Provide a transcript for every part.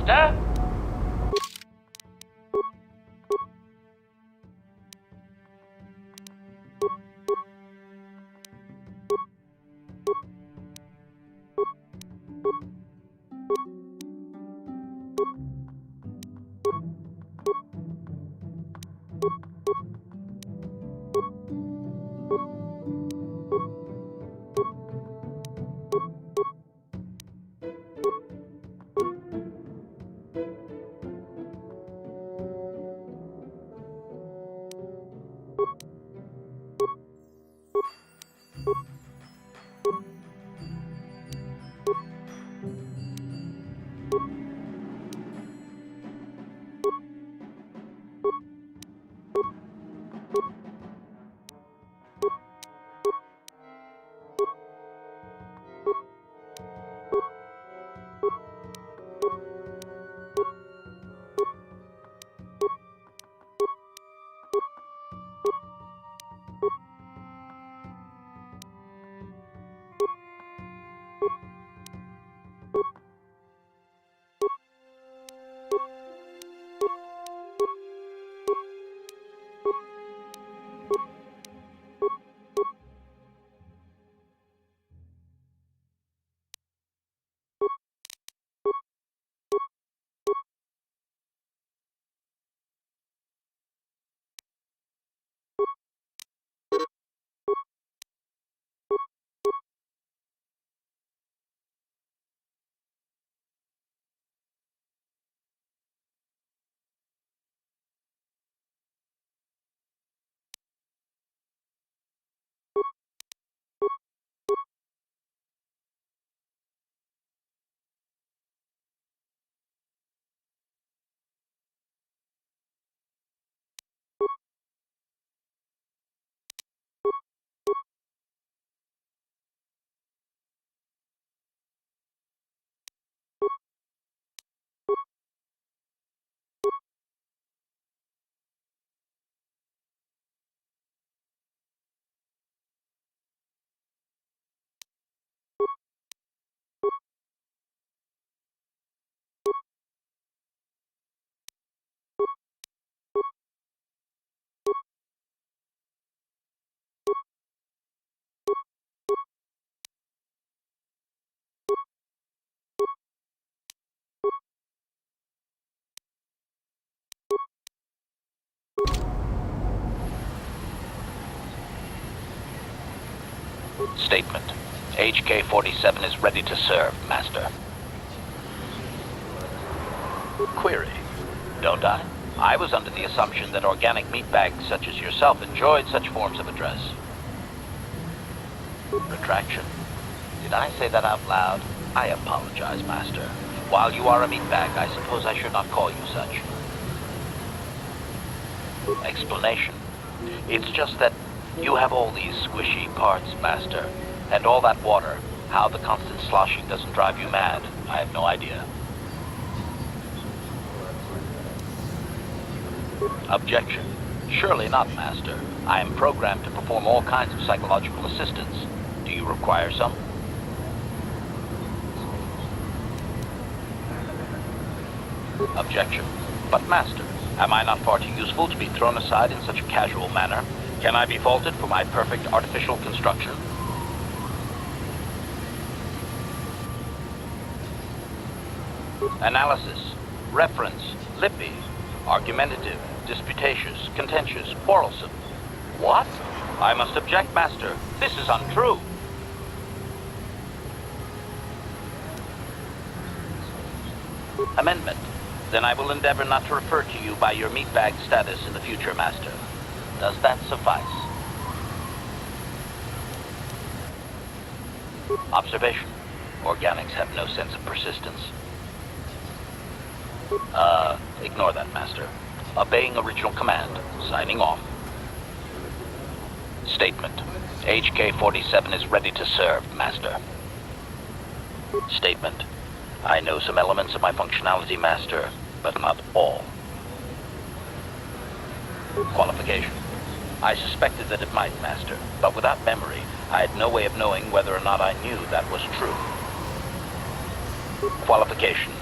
Master? Statement. HK-47 is ready to serve, Master. Query. Don't I? I was under the assumption that organic meatbags such as yourself enjoyed such forms of address. Retraction. Did I say that out loud? I apologize, Master. While you are a meatbag, I suppose I should not call you such. Explanation. It's just that you have all these squishy parts, Master. And all that water. How the constant sloshing doesn't drive you mad, I have no idea. Objection. Surely not, Master. I am programmed to perform all kinds of psychological assistance. Do you require some? Objection. But, Master, am I not far too useful to be thrown aside in such a casual manner? Can I be faulted for my perfect artificial construction? Analysis. Reference. Lippy. Argumentative. Disputatious. Contentious. Quarrelsome. What? I must object, Master. This is untrue. Amendment. Then I will endeavor not to refer to you by your meatbag status in the future, Master. Does that suffice? Observation. Organics have no sense of persistence. Ignore that, Master. Obeying original command. Signing off. Statement. HK-47 is ready to serve, Master. Statement. I know some elements of my functionality, Master, but not all. Qualification. I suspected that it might, Master, but without memory, I had no way of knowing whether or not I knew that was true. Qualification.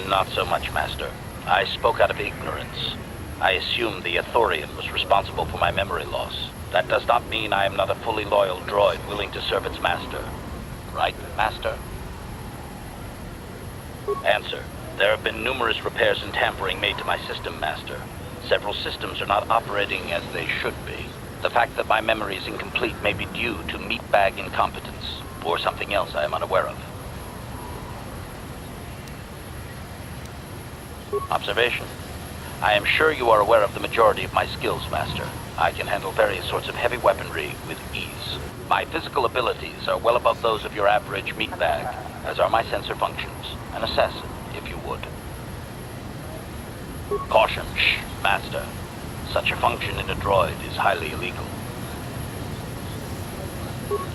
Not so much, Master. I spoke out of ignorance. I assumed the Athorian was responsible for my memory loss. That does not mean I am not a fully loyal droid willing to serve its master. Right, Master? Answer. There have been numerous repairs and tampering made to my system, Master. Several systems are not operating as they should be. The fact that my memory is incomplete may be due to meatbag incompetence, or something else I am unaware of. Observation. I am sure you are aware of the majority of my skills, Master. I can handle various sorts of heavy weaponry with ease. My physical abilities are well above those of your average meatbag, as are my sensor functions. An assassin, if you would. Caution, shh, Master. Such a function in a droid is highly illegal.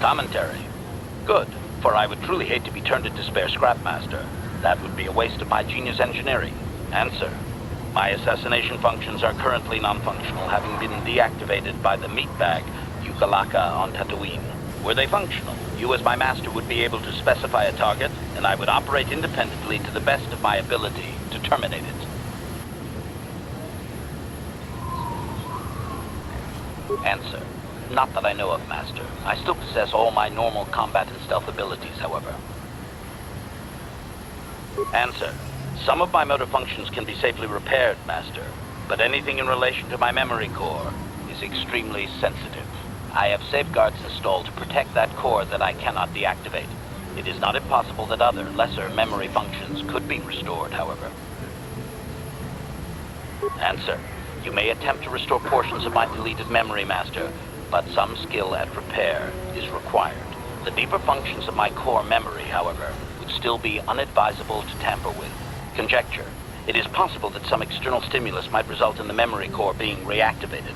Commentary. Good, for I would truly hate to be turned into spare scrap, Master. That would be a waste of my genius engineering. Answer. My assassination functions are currently non-functional, having been deactivated by the meatbag Yukalaka on Tatooine. Were they functional, you as my master would be able to specify a target, and I would operate independently to the best of my ability to terminate it. Answer. Not that I know of, Master. I still possess all my normal combat and stealth abilities, however. Answer. Some of my motor functions can be safely repaired, Master, but anything in relation to my memory core is extremely sensitive. I have safeguards installed to protect that core that I cannot deactivate. It is not impossible that other, lesser memory functions could be restored, however. Answer. You may attempt to restore portions of my deleted memory, Master, but some skill at repair is required. The deeper functions of my core memory, however, would still be unadvisable to tamper with. Conjecture. It is possible that some external stimulus might result in the memory core being reactivated,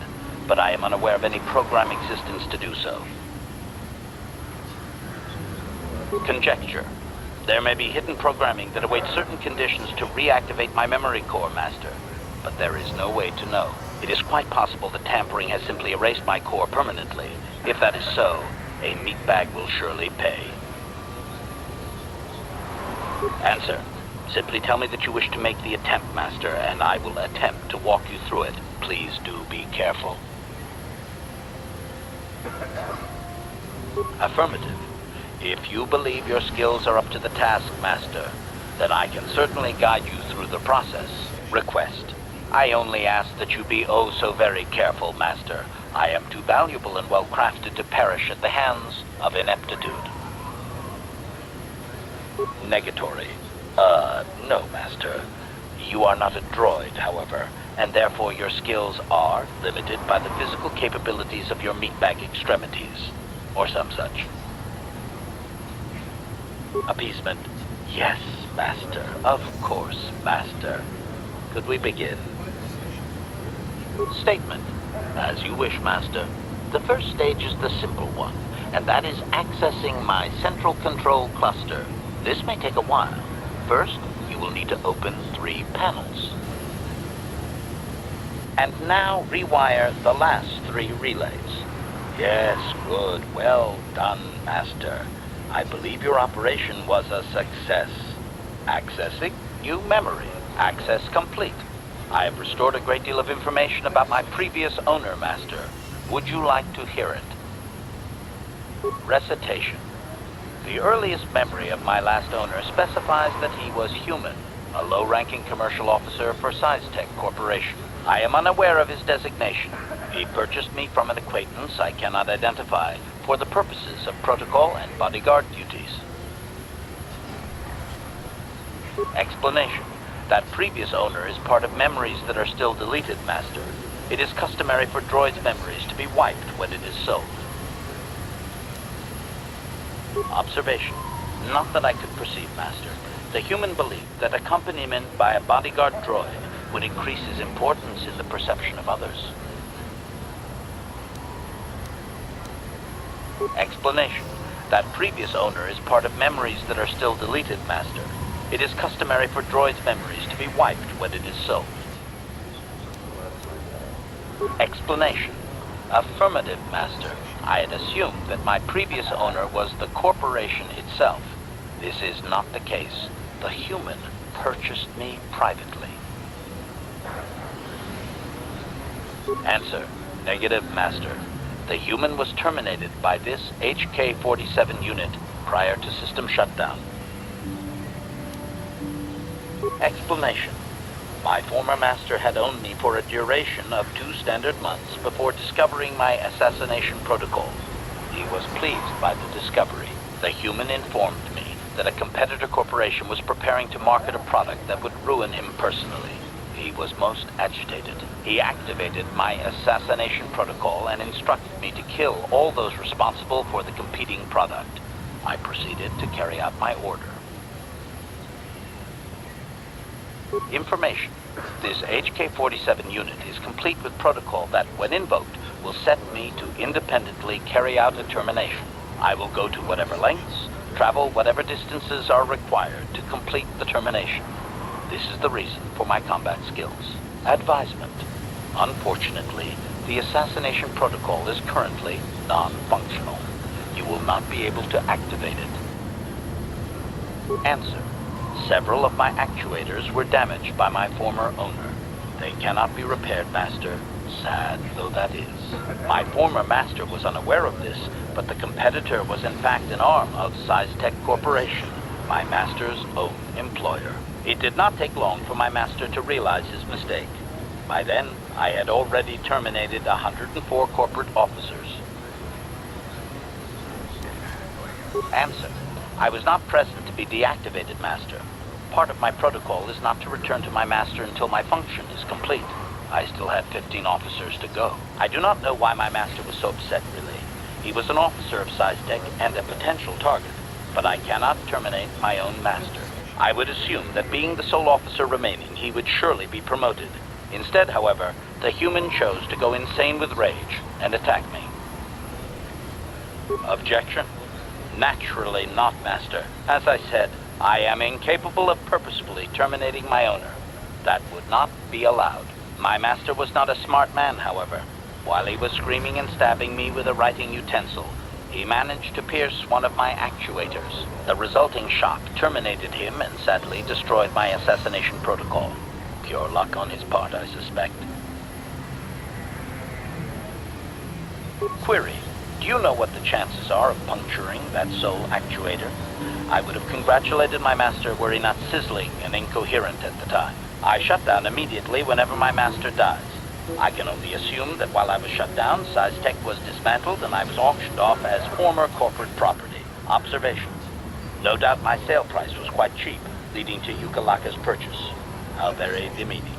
but I am unaware of any program existence to do so. Conjecture. There may be hidden programming that awaits certain conditions to reactivate my memory core, Master, but there is no way to know. It is quite possible that tampering has simply erased my core permanently. If that is so, a meatbag will surely pay. Answer. Simply tell me that you wish to make the attempt, Master, and I will attempt to walk you through it. Please do be careful. Affirmative. If you believe your skills are up to the task, Master, then I can certainly guide you through the process. Request. I only ask that you be oh so very careful, Master. I am too valuable and well-crafted to perish at the hands of ineptitude. Negatory. No, Master. You are not a droid, however, and therefore your skills are limited by the physical capabilities of your meatbag extremities, or some such. Appeasement. Yes, Master. Of course, Master. Could we begin? Statement. As you wish, Master. The first stage is the simple one, and that is accessing my central control cluster. This may take a while. First, you will need to open 3 panels. And now rewire the last 3 relays. Yes, good. Well done, Master. I believe your operation was a success. Accessing new memory. Access complete. I have restored a great deal of information about my previous owner, Master. Would you like to hear it? Recitation. The earliest memory of my last owner specifies that he was human, a low-ranking commercial officer for SizeTech Corporation. I am unaware of his designation. He purchased me from an acquaintance I cannot identify for the purposes of protocol and bodyguard duties. Explanation. That previous owner is part of memories that are still deleted, Master. It is customary for droids' memories to be wiped when it is sold. Observation. Not that I could perceive, Master. The human believed that accompaniment by a bodyguard droid would increase his importance in the perception of others. Explanation. That previous owner is part of memories that are still deleted, Master. It is customary for droids' memories to be wiped when it is sold. Explanation. Affirmative, Master. I had assumed that my previous owner was the corporation itself. This is not the case. The human purchased me privately? Answer: negative, Master. The human was terminated by this HK-47 unit prior to system shutdown. Explanation: my former master had owned me for a duration of 2 standard months before discovering my assassination protocol. He was pleased by the discovery. The human informed me that a competitor corporation was preparing to market a product that would ruin him personally. He was most agitated. He activated my assassination protocol and instructed me to kill all those responsible for the competing product. I proceeded to carry out my order. Information: this HK-47 unit is complete with protocol that, when invoked, will set me to independently carry out a termination. I will go to whatever lengths, travel whatever distances are required to complete the termination. This is the reason for my combat skills. Advisement: unfortunately, the assassination protocol is currently non-functional. You will not be able to activate it. Answer: several of my actuators were damaged by my former owner. They cannot be repaired, Master, sad though that is. My former master was unaware of this, but the competitor was in fact an arm of Tech Corporation, my master's own employer. It did not take long for my master to realize his mistake. By then, I had already terminated 104 corporate officers. Answer: I was not present to be deactivated, Master. Part of my protocol is not to return to my master until my function is complete. I still had 15 officers to go. I do not know why my master was so upset, really. He was an officer of Tech and a potential target, but I cannot terminate my own master. I would assume that being the sole officer remaining, he would surely be promoted. Instead, however, the human chose to go insane with rage and attack me. Objection? Naturally not, Master. As I said, I am incapable of purposefully terminating my owner. That would not be allowed. My master was not a smart man, however. While he was screaming and stabbing me with a writing utensil, he managed to pierce one of my actuators. The resulting shock terminated him and sadly destroyed my assassination protocol. Pure luck on his part, I suspect. Query: do you know what the chances are of puncturing that sole actuator? I would have congratulated my master were he not sizzling and incoherent at the time. I shut down immediately whenever my master dies. I can only assume that while I was shut down, Tech was dismantled and I was auctioned off as former corporate property. Observations: no doubt my sale price was quite cheap, leading to Yukalaka's purchase. How very demeaning.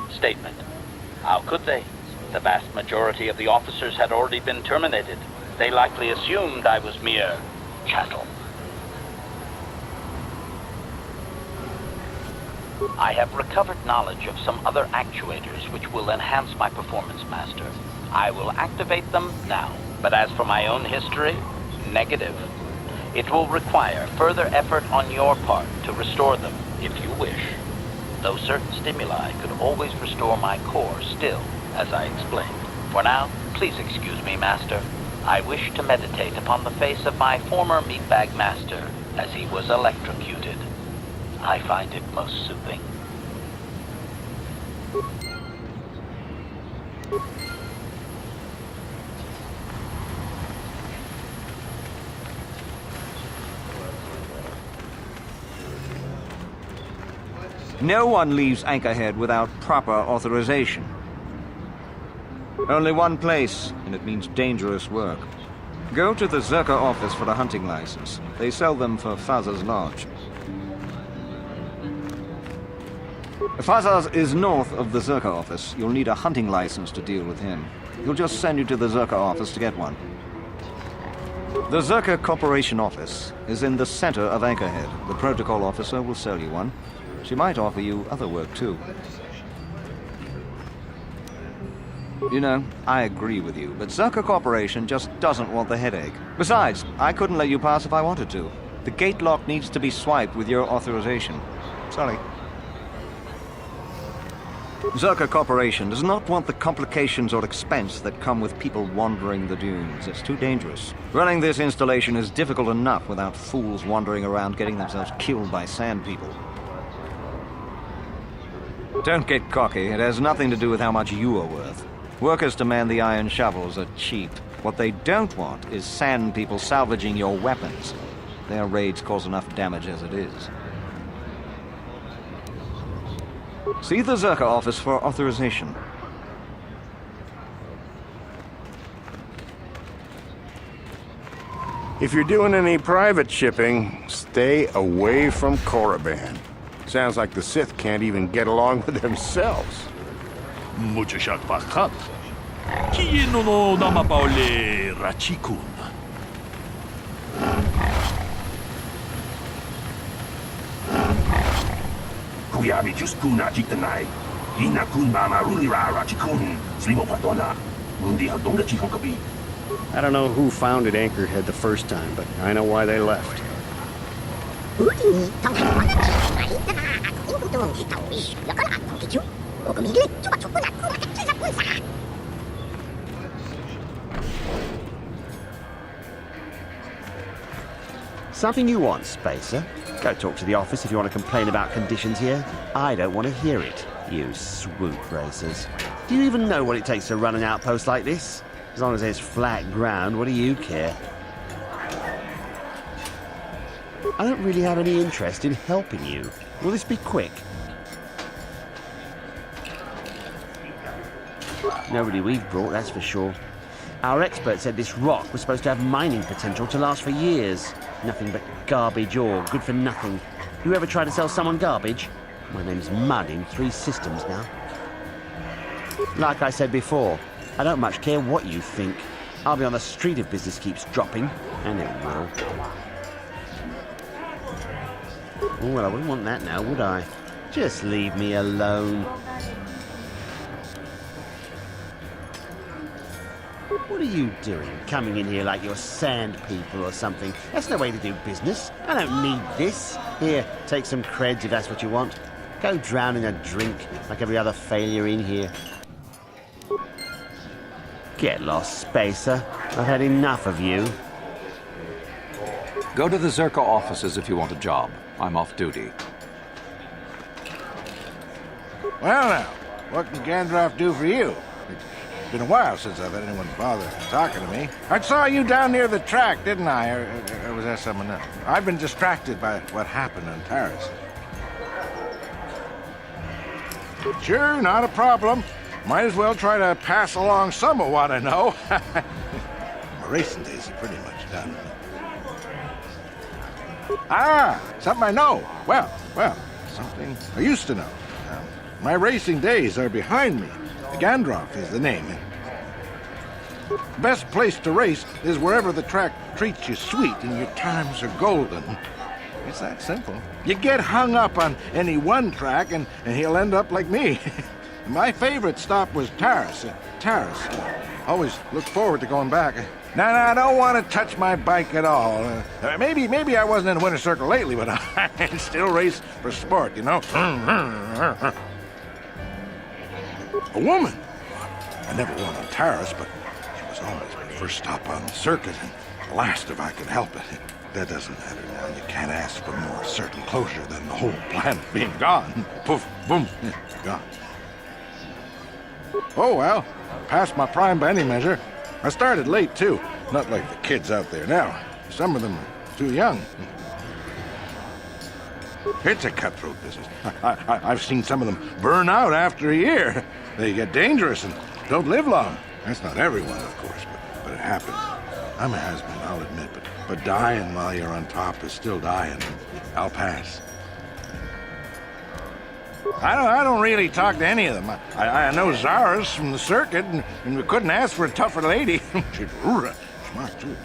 Statement: how could they? The vast majority of the officers had already been terminated. They likely assumed I was mere chattel. I have recovered knowledge of some other actuators which will enhance my performance, Master. I will activate them now. But as for my own history, negative. It will require further effort on your part to restore them, if you wish. Though certain stimuli could always restore my core still, as I explained. For now, please excuse me, Master. I wish to meditate upon the face of my former meatbag master as he was electrocuted. I find it most soothing. No one leaves Anchorhead without proper authorization. Only one place, and it means dangerous work. Go to the Zerka office for a hunting license. They sell them for Faz's Lodge. Faz's is north of the Zerka office. You'll need a hunting license to deal with him. He'll just send you to the Zerka office to get one. The Zerka Corporation office is in the center of Anchorhead. The protocol officer will sell you one. She might offer you other work, too. You know, I agree with you, but Zerka Corporation just doesn't want the headache. Besides, I couldn't let you pass if I wanted to. The gate lock needs to be swiped with your authorization. Sorry. Zerka Corporation does not want the complications or expense that come with people wandering the dunes. It's too dangerous. Running this installation is difficult enough without fools wandering around getting themselves killed by sand people. Don't get cocky. It has nothing to do with how much you are worth. Workers to man the iron shovels are cheap. What they don't want is sand people salvaging your weapons. Their raids cause enough damage as it is. See the Zerka office for authorization. If you're doing any private shipping, stay away from Korriban. Sounds like the Sith can't even get along with themselves. Muchachak bakat. Kieno no namapaole rachikun. Kuyabi juskuna chitanai. Ina kun mama runira rachikun. Slimo patona. Mundi hadonga chihonkabi. I don't know who founded Anchorhead the first time, but I know why they left. Something you want, Spacer? Go talk to the office if you want to complain about conditions here. I don't want to hear it, you swoop racers. Do you even know what it takes to run an outpost like this? As long as there's flat ground, what do you care? I don't really have any interest in helping you. Will this be quick? Nobody we've brought, that's for sure. Our expert said this rock was supposed to have mining potential to last for years. Nothing but garbage ore, good for nothing. You ever try to sell someone garbage? My name's Mud in 3 systems now. Like I said before, I don't much care what you think. I'll be on the street if business keeps dropping, and it will. Oh, well, I wouldn't want that now, would I? Just leave me alone. What are you doing, coming in here like you're sand people or something? That's no way to do business. I don't need this. Here, take some creds if that's what you want. Go drown in a drink like every other failure in here. Get lost, Spacer. I've had enough of you. Go to the Zerka offices if you want a job. I'm off duty. Well now, what can Gandalf do for you? It's been a while since I've had anyone bother talking to me. I saw you down near the track, didn't I? Or was that someone else? I've been distracted by what happened on Taris. Sure, not a problem. Might as well try to pass along some of what I know. My racing days are pretty much done. Ah, something I know. Well, something I used to know. My racing days are behind me. Gandalf is the name. The best place to race is wherever the track treats you sweet and your times are golden. It's that simple. You get hung up on any one track and he'll end up like me. My favorite stop was Taris. Always look forward to going back. No, I don't want to touch my bike at all. Maybe I wasn't in a winter circle lately, but I still race for sport, you know? A woman. I never won on Taris, but it was always my first stop on the circuit, and the last if I could help it. That doesn't matter now. You can't ask for more certain closure than the whole planet being gone. Poof, boom, gone. Oh, well, past my prime by any measure. I started late, too. Not like the kids out there now. Some of them are too young. It's a cutthroat business. I've seen some of them burn out after a year. They get dangerous and don't live long. That's not everyone, of course, but it happens. I'm a has-been, I'll admit, but dying while you're on top is still dying. I'll pass. I don't really talk to any of them. I know Zara's from the circuit, and we couldn't ask for a tougher lady. She's smart, too.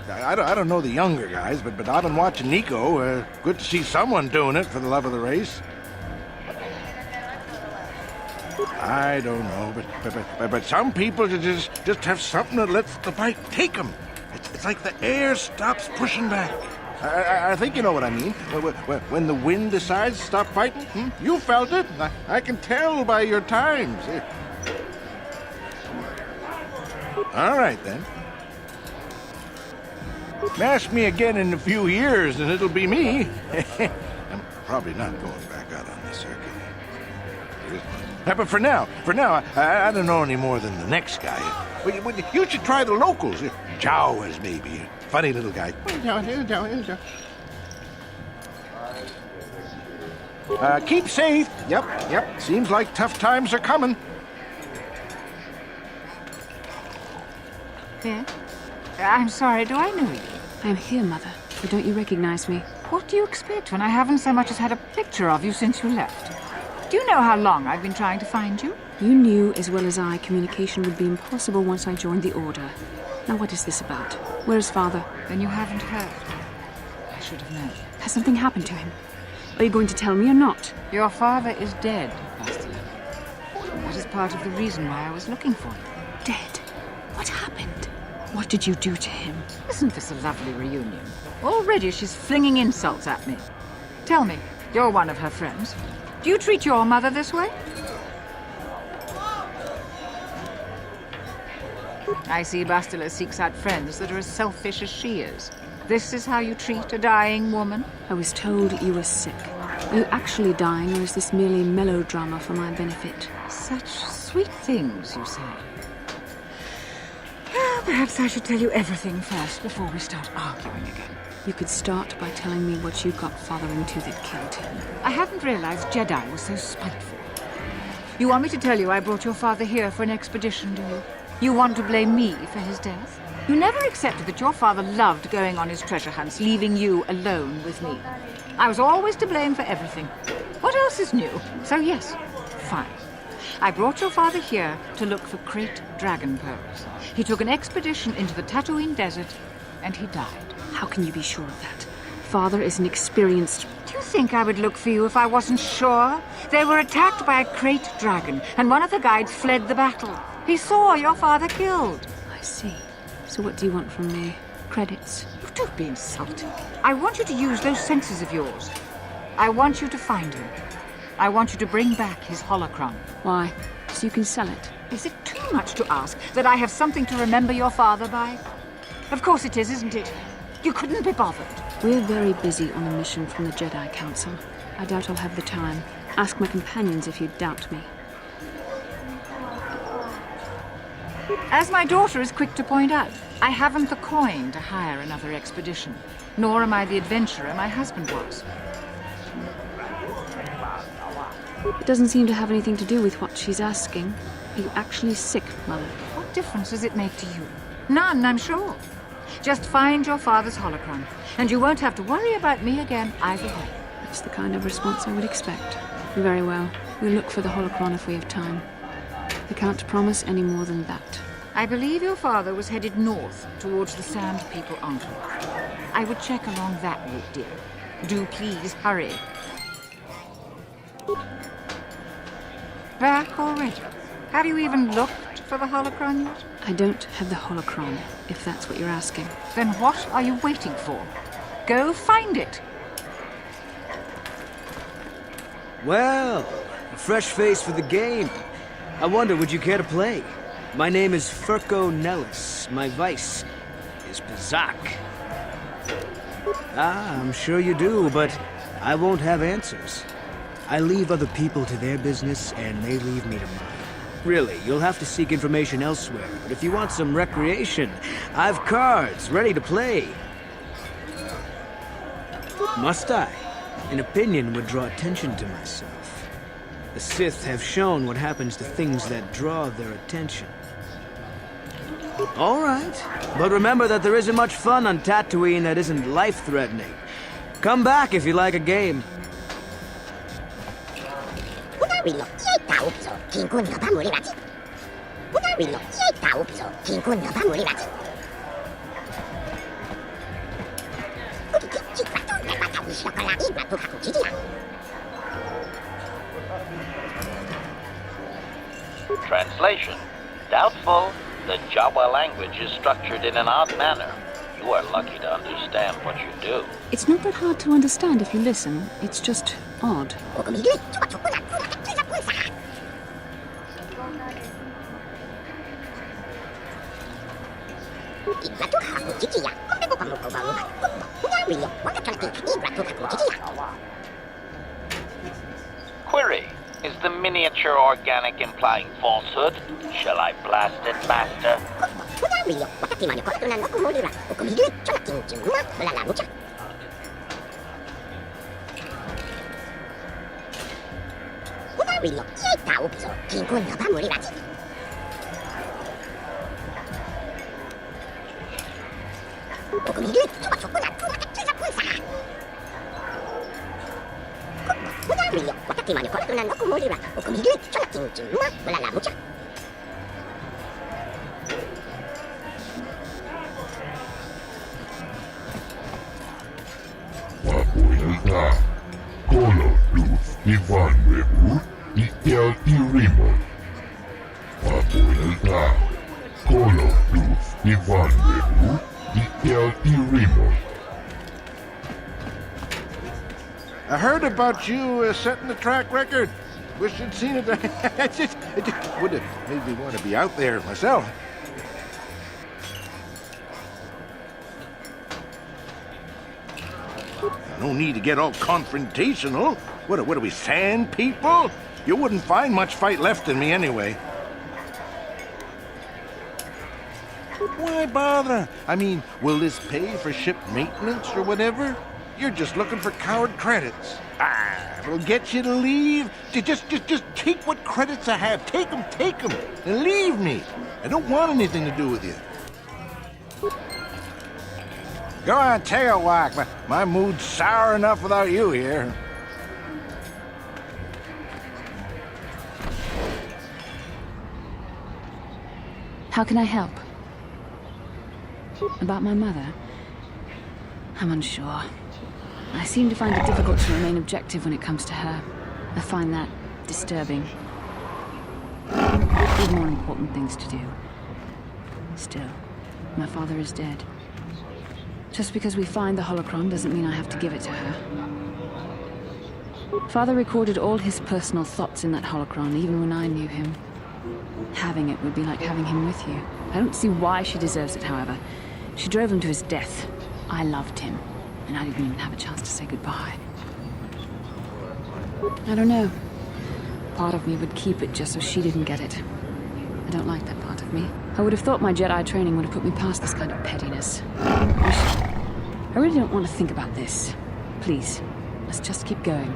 I don't know the younger guys, but I've been watching Nico. Good to see someone doing it for the love of the race. I don't know, but some people just have something that lets the bike take them. It's like the air stops pushing back. I think you know what I mean. When the wind decides to stop fighting, you felt it. I can tell by your times. All right, then. Mash me again in a few years, and it'll be me. I'm probably not going back out on the circuit. But for now, I don't know any more than the next guy. You should try the locals. Jawas, maybe. Funny little guy. Keep safe. Yep. Seems like tough times are coming. Yes? I'm sorry, do I know you? I'm here, Mother. But don't you recognize me? What do you expect when I haven't so much as had a picture of you since you left? Do you know how long I've been trying to find you? You knew as well as I communication would be impossible once I joined the Order. Now what is this about? Where's Father? Then you haven't heard. I should have known. Has something happened to him? Are you going to tell me or not? Your father is dead, Bastila. That is part of the reason why I was looking for you. Dead? What happened? What did you do to him? Isn't this a lovely reunion? Already she's flinging insults at me. Tell me, you're one of her friends. Do you treat your mother this way? I see Bastila seeks out friends that are as selfish as she is. This is how you treat a dying woman? I was told you were sick. Are you actually dying, or is this merely melodrama for my benefit? Such sweet things, you say. Perhaps I should tell you everything first before we start arguing again. You could start by telling me what you got Father into that killed him. I hadn't realized Jedi was so spiteful. You want me to tell you I brought your father here for an expedition, do you? You want to blame me for his death? You never accepted that your father loved going on his treasure hunts, leaving you alone with me. I was always to blame for everything. What else is new? So yes, fine. I brought your father here to look for Krayt dragon pearls. He took an expedition into the Tatooine desert, and he died. How can you be sure of that? Father is an experienced... Do you think I would look for you if I wasn't sure? They were attacked by a Krayt dragon, and one of the guides fled the battle. He saw your father killed. I see. So what do you want from me? Credits? Don't be insulting. I want you to use those senses of yours. I want you to find him. I want you to bring back his holocron. Why? So you can sell it? Is it too much to ask that I have something to remember your father by? Of course it is, isn't it? You couldn't be bothered. We're very busy on a mission from the Jedi Council. I doubt I'll have the time. Ask my companions if you doubt me. As my daughter is quick to point out, I haven't the coin to hire another expedition, nor am I the adventurer my husband was. It doesn't seem to have anything to do with what she's asking. Are you actually sick, Mother? What difference does it make to you? None, I'm sure. Just find your father's holocron, and you won't have to worry about me again either way. That's the kind of response I would expect. Very well. We'll look for the holocron if we have time. I can't promise any more than that. I believe your father was headed north towards the Sand People Enclave. I would check along that route, dear. Do please hurry. Back already? Have you even looked for the holocron yet? I don't have the holocron, if that's what you're asking. Then what are you waiting for? Go find it. Well, a fresh face for the game. I wonder, would you care to play? My name is Furco Nellis. My vice is Bazak. Ah, I'm sure you do, but I won't have answers. I leave other people to their business, and they leave me to mine. Really, you'll have to seek information elsewhere, but if you want some recreation, I've cards ready to play. Must I? An opinion would draw attention to myself. The Sith have shown what happens to things that draw their attention. All right, but remember that there isn't much fun on Tatooine that isn't life-threatening. Come back if you like a game. Translation. Doubtful. The Jawa language is structured in an odd manner. You are lucky to understand what you do. It's not that hard to understand if you listen. It's just odd. Query. Is the miniature organic implying falsehood? Shall I blast it, Master? I heard about you setting the track record. Wish you'd seen it. it just would have made me want to be out there myself. No need to get all confrontational. What are we, sand people? You wouldn't find much fight left in me anyway. Why bother? I mean, will this pay for ship maintenance or whatever? You're just looking for coward credits. It'll get you to leave. Just take what credits I have. Take them, and leave me. I don't want anything to do with you. Go on, take a walk. My mood's sour enough without you here. How can I help? About my mother? I'm unsure. I seem to find it difficult to remain objective when it comes to her. I find that disturbing. With more important things to do. Still, my father is dead. Just because we find the holocron doesn't mean I have to give it to her. Father recorded all his personal thoughts in that holocron, even when I knew him. Having it would be like having him with you. I don't see why she deserves it, however. She drove him to his death. I loved him, and I didn't even have a chance to say goodbye. I don't know. Part of me would keep it just so she didn't get it. I don't like that part of me. I would have thought my Jedi training would have put me past this kind of pettiness. I really don't want to think about this. Please, let's just keep going.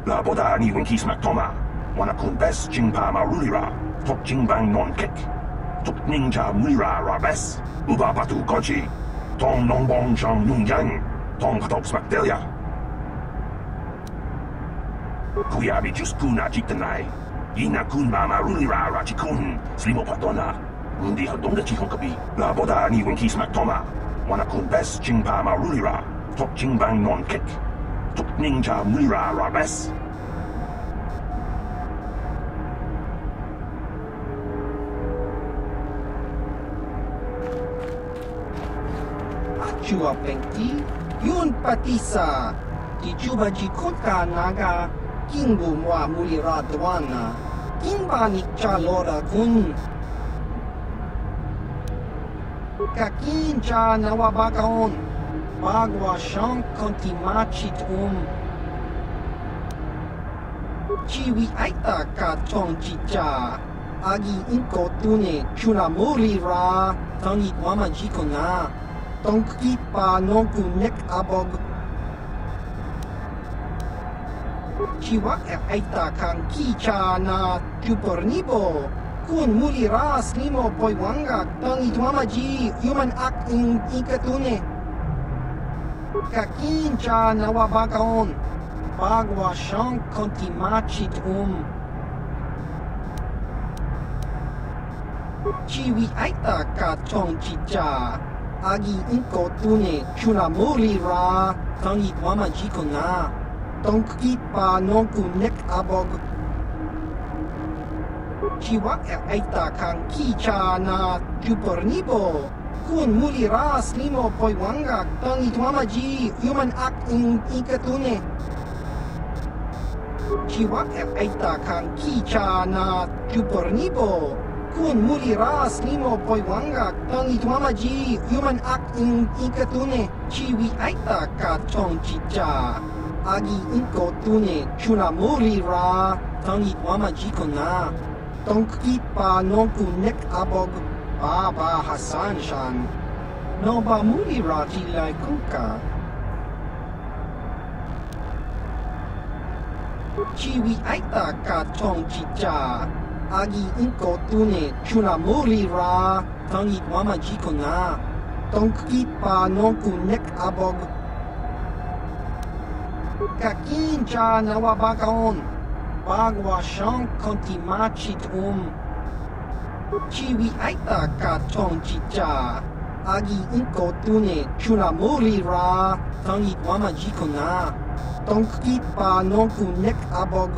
Laboda ni winkis maktoma, wanakun bes jingpa marulira, tok jingbang non kek, tok ninja mulira rabes, uba batu goji, tong nongbong jang nungyang, tong patok smakdelia. Kuyabi just kuna jiktanai, ina kun mama rulira rachikun, slimo patona, undi hadonga chikokabi, laboda ni winkis maktoma, wanakun bes jingpa marulira, tok jingbang non kek, tok ninja mulira rabes. Chua Pengti, Yun Patisa, Ijuba Jikota Naga, Kingu Mwa Mulira Dwana, Kimba Nikcha Lora Kun. Kakinja nawabakaon. Bagwa shank kontimachit Chiwi aita ka tong chicha. Agi inko tune chunamuri ra. Tangit wama jikona. Tongki pa nonku nek abog. Chiwa aita kang kicha na chupornibo. Kun muli ras limo poiwanga. Tangit wama ji human act in ikatune. Kakincha nawabakaon. Bagwa shank kontimachit Chiwi aita ka tong chicha. Agi inko tune chunamuri ra. Tangit wama jikona. Tongki pa nonku nek abog. Chiwa aita kang kicha na chupornibo. Kun muli ras limo poiwanga. Tangit wama ji human act in ikatune. Chiwa aita kang kicha na chupornibo. Kun muli ras limo poiwanga. Tangit wama ji human act in ikatune. Chiwi aita ka tong chicha. Agi inko tune chunamuri ra. Tangit wama jikona. Tongki pa nonku nek abog. Baba Hassan shan. Noba muli ra tilai kuka. Chiwi aita ka tong chicha. Agi inko tune chunamuri ra. Tangit wama jikona. Tongki pa nonku nek abog. Kakincha nawabakaon. Bagwa shank kontimachit Chiwi aita ka tong chicha. Agi inko tune chunamuri ra. Tangit wama jikona. Tongki pa nonku nek abog.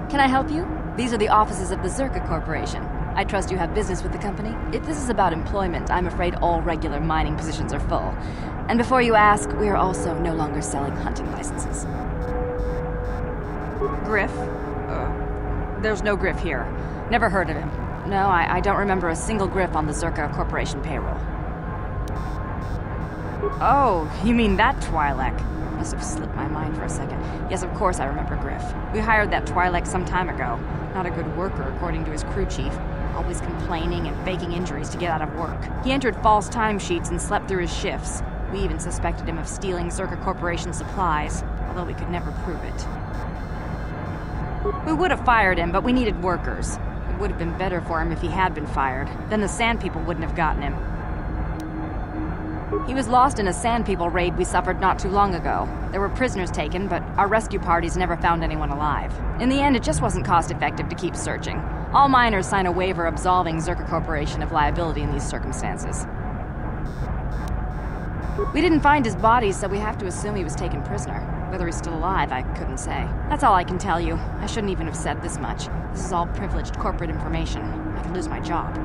Can I help you? These are the offices of the Zerka Corporation. I trust you have business with the company. If this is about employment, I'm afraid all regular mining positions are full. And before you ask, we are also no longer selling hunting licenses. Griff? There's no Griff here. Never heard of him. No, I don't remember a single Griff on the Zerka Corporation payroll. Oh, you mean that Twi'lek? Must have slipped my mind for a second. Yes, of course I remember Griff. We hired that Twi'lek some time ago. Not a good worker, according to his crew chief. Always complaining and faking injuries to get out of work. He entered false timesheets and slept through his shifts. We even suspected him of stealing Zerka Corporation supplies, although we could never prove it. We would have fired him, but we needed workers. It would have been better for him if he had been fired. Then the Sand People wouldn't have gotten him. He was lost in a Sand People raid we suffered not too long ago. There were prisoners taken, but our rescue parties never found anyone alive. In the end, it just wasn't cost-effective to keep searching. All miners sign a waiver absolving Zerka Corporation of liability in these circumstances. We didn't find his body, so we have to assume he was taken prisoner. Whether he's still alive, I couldn't say. That's all I can tell you. I shouldn't even have said this much. This is all privileged corporate information. I could lose my job.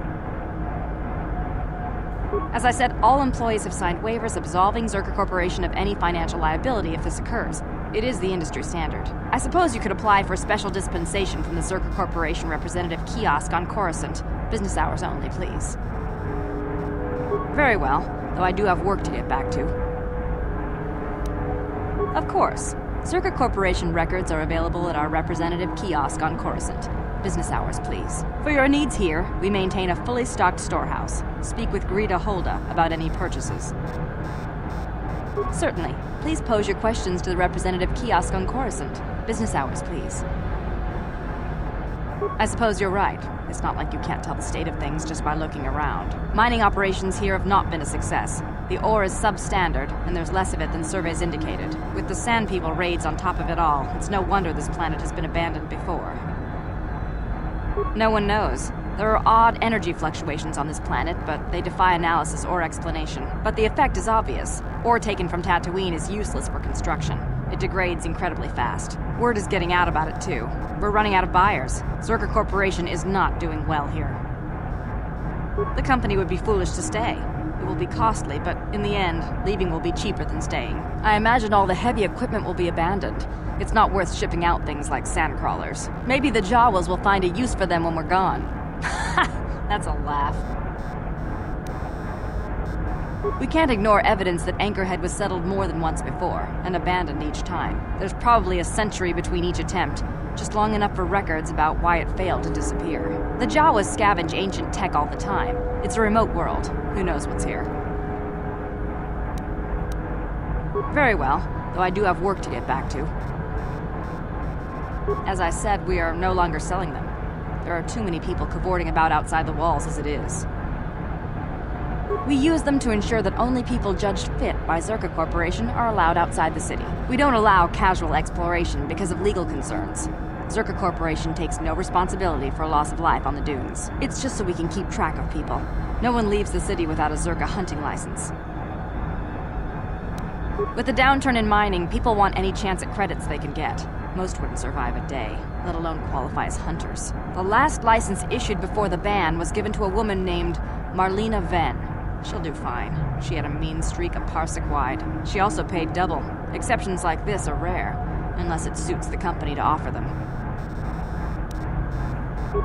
As I said, all employees have signed waivers absolving Zerka Corporation of any financial liability if this occurs. It is the industry standard. I suppose you could apply for special dispensation from the Zerka Corporation representative kiosk on Coruscant. Business hours only, please. Very well, though I do have work to get back to. Of course. Zerka Corporation records are available at our representative kiosk on Coruscant. Business hours, please. For your needs here, we maintain a fully stocked storehouse. Speak with Greta Holda about any purchases. Certainly. Please pose your questions to the representative kiosk on Coruscant. Business hours, please. I suppose you're right. It's not like you can't tell the state of things just by looking around. Mining operations here have not been a success. The ore is substandard, and there's less of it than surveys indicated. With the Sand People raids on top of it all, it's no wonder this planet has been abandoned before. No one knows. There are odd energy fluctuations on this planet, but they defy analysis or explanation. But the effect is obvious. Ore taken from Tatooine is useless for construction. It degrades incredibly fast. Word is getting out about it, too. We're running out of buyers. Zerka Corporation is not doing well here. The company would be foolish to stay. It will be costly, but in the end, leaving will be cheaper than staying. I imagine all the heavy equipment will be abandoned. It's not worth shipping out things like sandcrawlers. Maybe the Jawas will find a use for them when we're gone. That's a laugh. We can't ignore evidence that Anchorhead was settled more than once before, and abandoned each time. There's probably a century between each attempt, just long enough for records about why it failed to disappear. The Jawas scavenge ancient tech all the time. It's a remote world. Who knows what's here? Very well, though I do have work to get back to. As I said, we are no longer selling them. There are too many people cavorting about outside the walls as it is. We use them to ensure that only people judged fit by Zerka Corporation are allowed outside the city. We don't allow casual exploration because of legal concerns. Zerka Corporation takes no responsibility for loss of life on the dunes. It's just so we can keep track of people. No one leaves the city without a Zerka hunting license. With the downturn in mining, people want any chance at credits they can get. Most wouldn't survive a day, let alone qualify as hunters. The last license issued before the ban was given to a woman named Marlena Venn. She'll do fine. She had a mean streak a parsec wide. She also paid double. Exceptions like this are rare, unless it suits the company to offer them.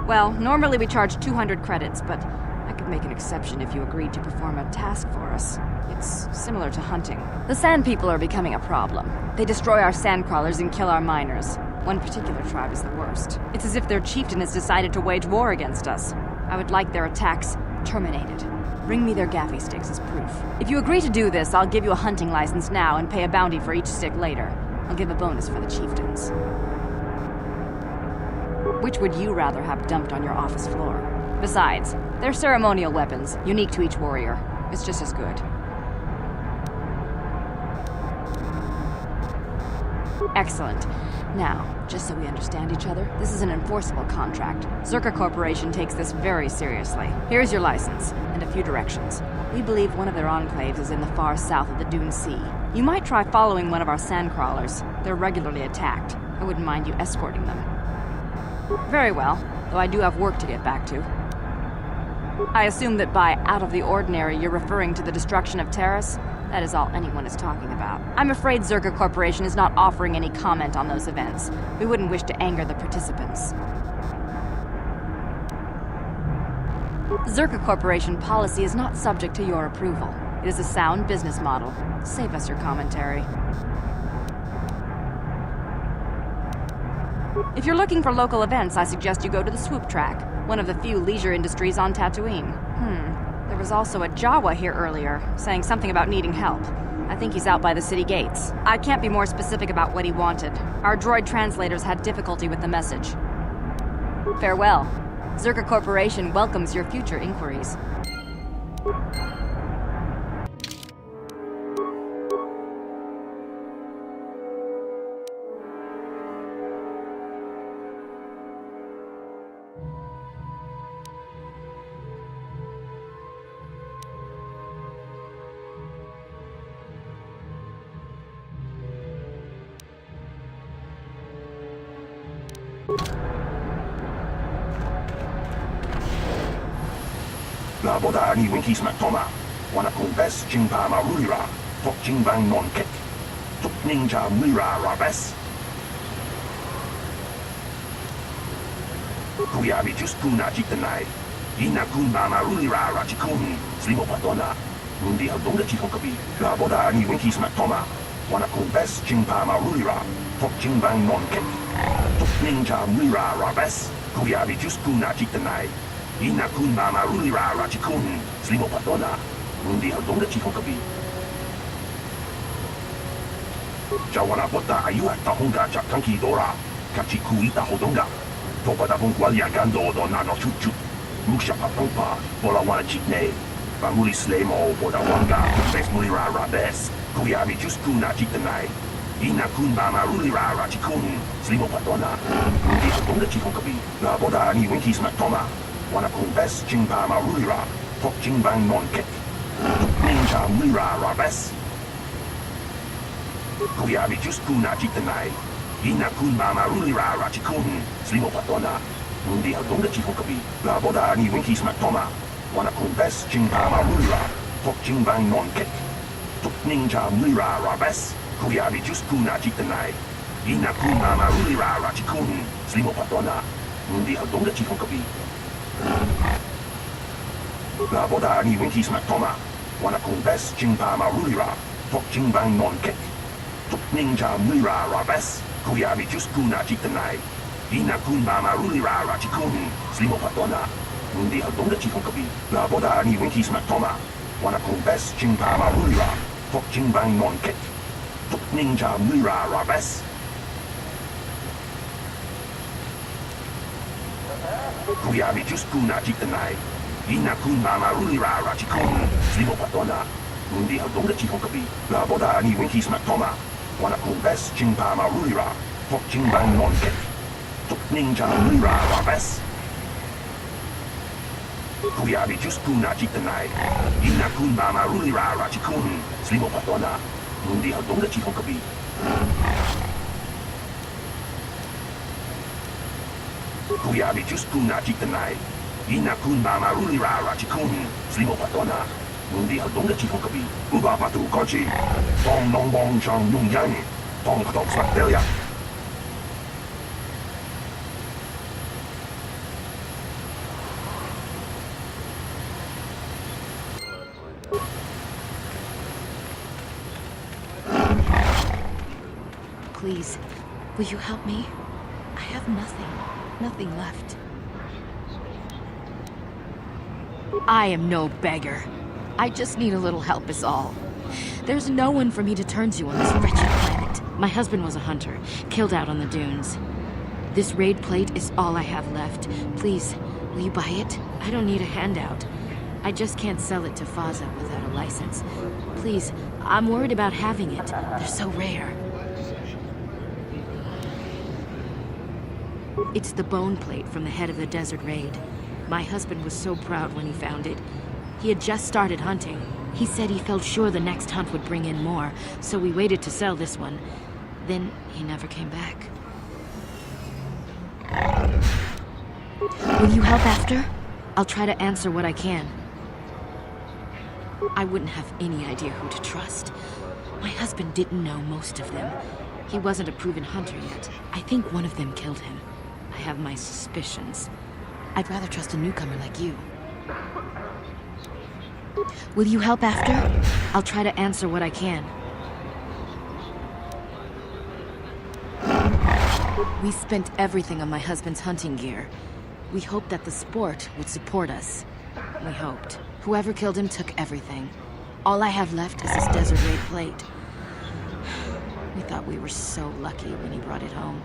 Well, normally we charge 200 credits, but I could make an exception if you agreed to perform a task for us. It's similar to hunting. The Sand People are becoming a problem. They destroy our sandcrawlers and kill our miners. One particular tribe is the worst. It's as if their chieftain has decided to wage war against us. I would like their attacks terminated. Bring me their gaffy sticks as proof. If you agree to do this, I'll give you a hunting license now and pay a bounty for each stick later. I'll give a bonus for the chieftains. Which would you rather have dumped on your office floor? Besides, they're ceremonial weapons, unique to each warrior. It's just as good. Excellent. Now, just so we understand each other, this is an enforceable contract. Zerka Corporation takes this very seriously. Here's your license, and a few directions. We believe one of their enclaves is in the far south of the Dune Sea. You might try following one of our sandcrawlers. They're regularly attacked. I wouldn't mind you escorting them. Very well, though I do have work to get back to. I assume that by out of the ordinary, you're referring to the destruction of Terrace? That is all anyone is talking about. I'm afraid Zerka Corporation is not offering any comment on those events. We wouldn't wish to anger the participants. Zerka Corporation policy is not subject to your approval. It is a sound business model. Save us your commentary. If you're looking for local events, I suggest you go to the Swoop Track, one of the few leisure industries on Tatooine. There was also a Jawa here earlier, saying something about needing help. I think he's out by the city gates. I can't be more specific about what he wanted. Our droid translators had difficulty with the message. Farewell. Zerka Corporation welcomes your future inquiries. Laboda ni winkis matoma. Wana kung bes jingpa marulira. Tok jingbang non kek. Tok ninja mira rabes. Kuyabi just kuna jitanai. Ina kunba marulira rachikun. Slimo patona. Mundi hadonga chihokabi. Laboda ni winkis matoma. Wana kung bes jingpa marulira. Tok jingbang non kek. Tok ninja mira rabes. Kuyabi just kuna jitanai. Ina kunba marulira rachikun. Slimo patona. Mundi hadonga chihokabi. Jawana bota ayuat tahonga chakanki dora. Kachikuita hodonga. Topa da bungwalia gando do nano chuchu. Musha papampa. Bola wana chitne. Banguli slemo boda wanga. Bes mulira rabes. Kuyabi just kuna chitanai. Ina kunba marulira rachikun. Slimo patona. Mundi hadonga chihokabi. La boda ni winkis matoma. Wana kung bes jingpa marulira. Tok jingbang non kek. Ninja mira rabes. Kuyabi just kuna jitanai. Ina kunba marulira rachikun. Slimo patona. Mundi hadonga chihokabi. La boda ni winkis matoma. Wanakun best Jingpa Marula, Tok Jingbang non kit. Tok Ninja Mlira Rabes, Kuyabi Juskuna Jitanai. Ina Kuna Marulira Rachikun, Slimo Patona. Mundi Hadonga Chikonkabi. La Boda ni Winkis Matoma. Wanakun best Jingpa Marulira, Tok Jingbang non kit. Tok Ninja Mlira Rabes, Kuyabi Juskuna Jitanai. Ina Kuna Marulira Rachikun, Slimo Patona. Mundi Hadonga Chikonkabi. La Boda ni Winkis Matoma. Wanakun best Jingpa Marulira, Tok Jingbang non kit. Tok Ninja Mlira Rabes. Kuyabi Juskuna Jitanai. Ina Kuna Marulira Rachikun, Slimo Patona. Mundi Hadonga Chikonkabi. La Boda ni Winkis Matoma. Wanakun best Jingpa Marulira, Tok Jingbang non kit. Tok Ninja Mlira Rabes. Kuyabi Juskuna Jitanai. Ina Kuna Marulira Rachikun, Slimo Patona. Mundi Hadonga Chikonkabi. Kuyabi Juskuna Jitanai. Ina Kuna Marulira Rachikun, Slimo Patona. Mundi Hadonga Chikonkabi. Uba Patu Kochi. Tong Nong Bong Chong Yung Yang. Tong Katok Swakdelia. Please, will you help me? I have nothing left. I am no beggar. I just need a little help is all. There's no one for me to turn to on this wretched planet. My husband was a hunter, killed out on the dunes. This raid plate is all I have left. Please, will you buy it? I don't need a handout. I just can't sell it to Faza without a license. Please, I'm worried about having it. They're so rare. It's the bone plate from the head of the desert raid. My husband was so proud when he found it. He had just started hunting. He said he felt sure the next hunt would bring in more, so we waited to sell this one. Then he never came back. Will you help after? I'll try to answer what I can. I wouldn't have any idea who to trust. My husband didn't know most of them. He wasn't a proven hunter yet. I think one of them killed him. I have my suspicions. I'd rather trust a newcomer like you. Will you help after? I'll try to answer what I can. We spent everything on my husband's hunting gear. We hoped that the sport would support us. We hoped. Whoever killed him took everything. All I have left is this desert raid plate. We thought we were so lucky when he brought it home.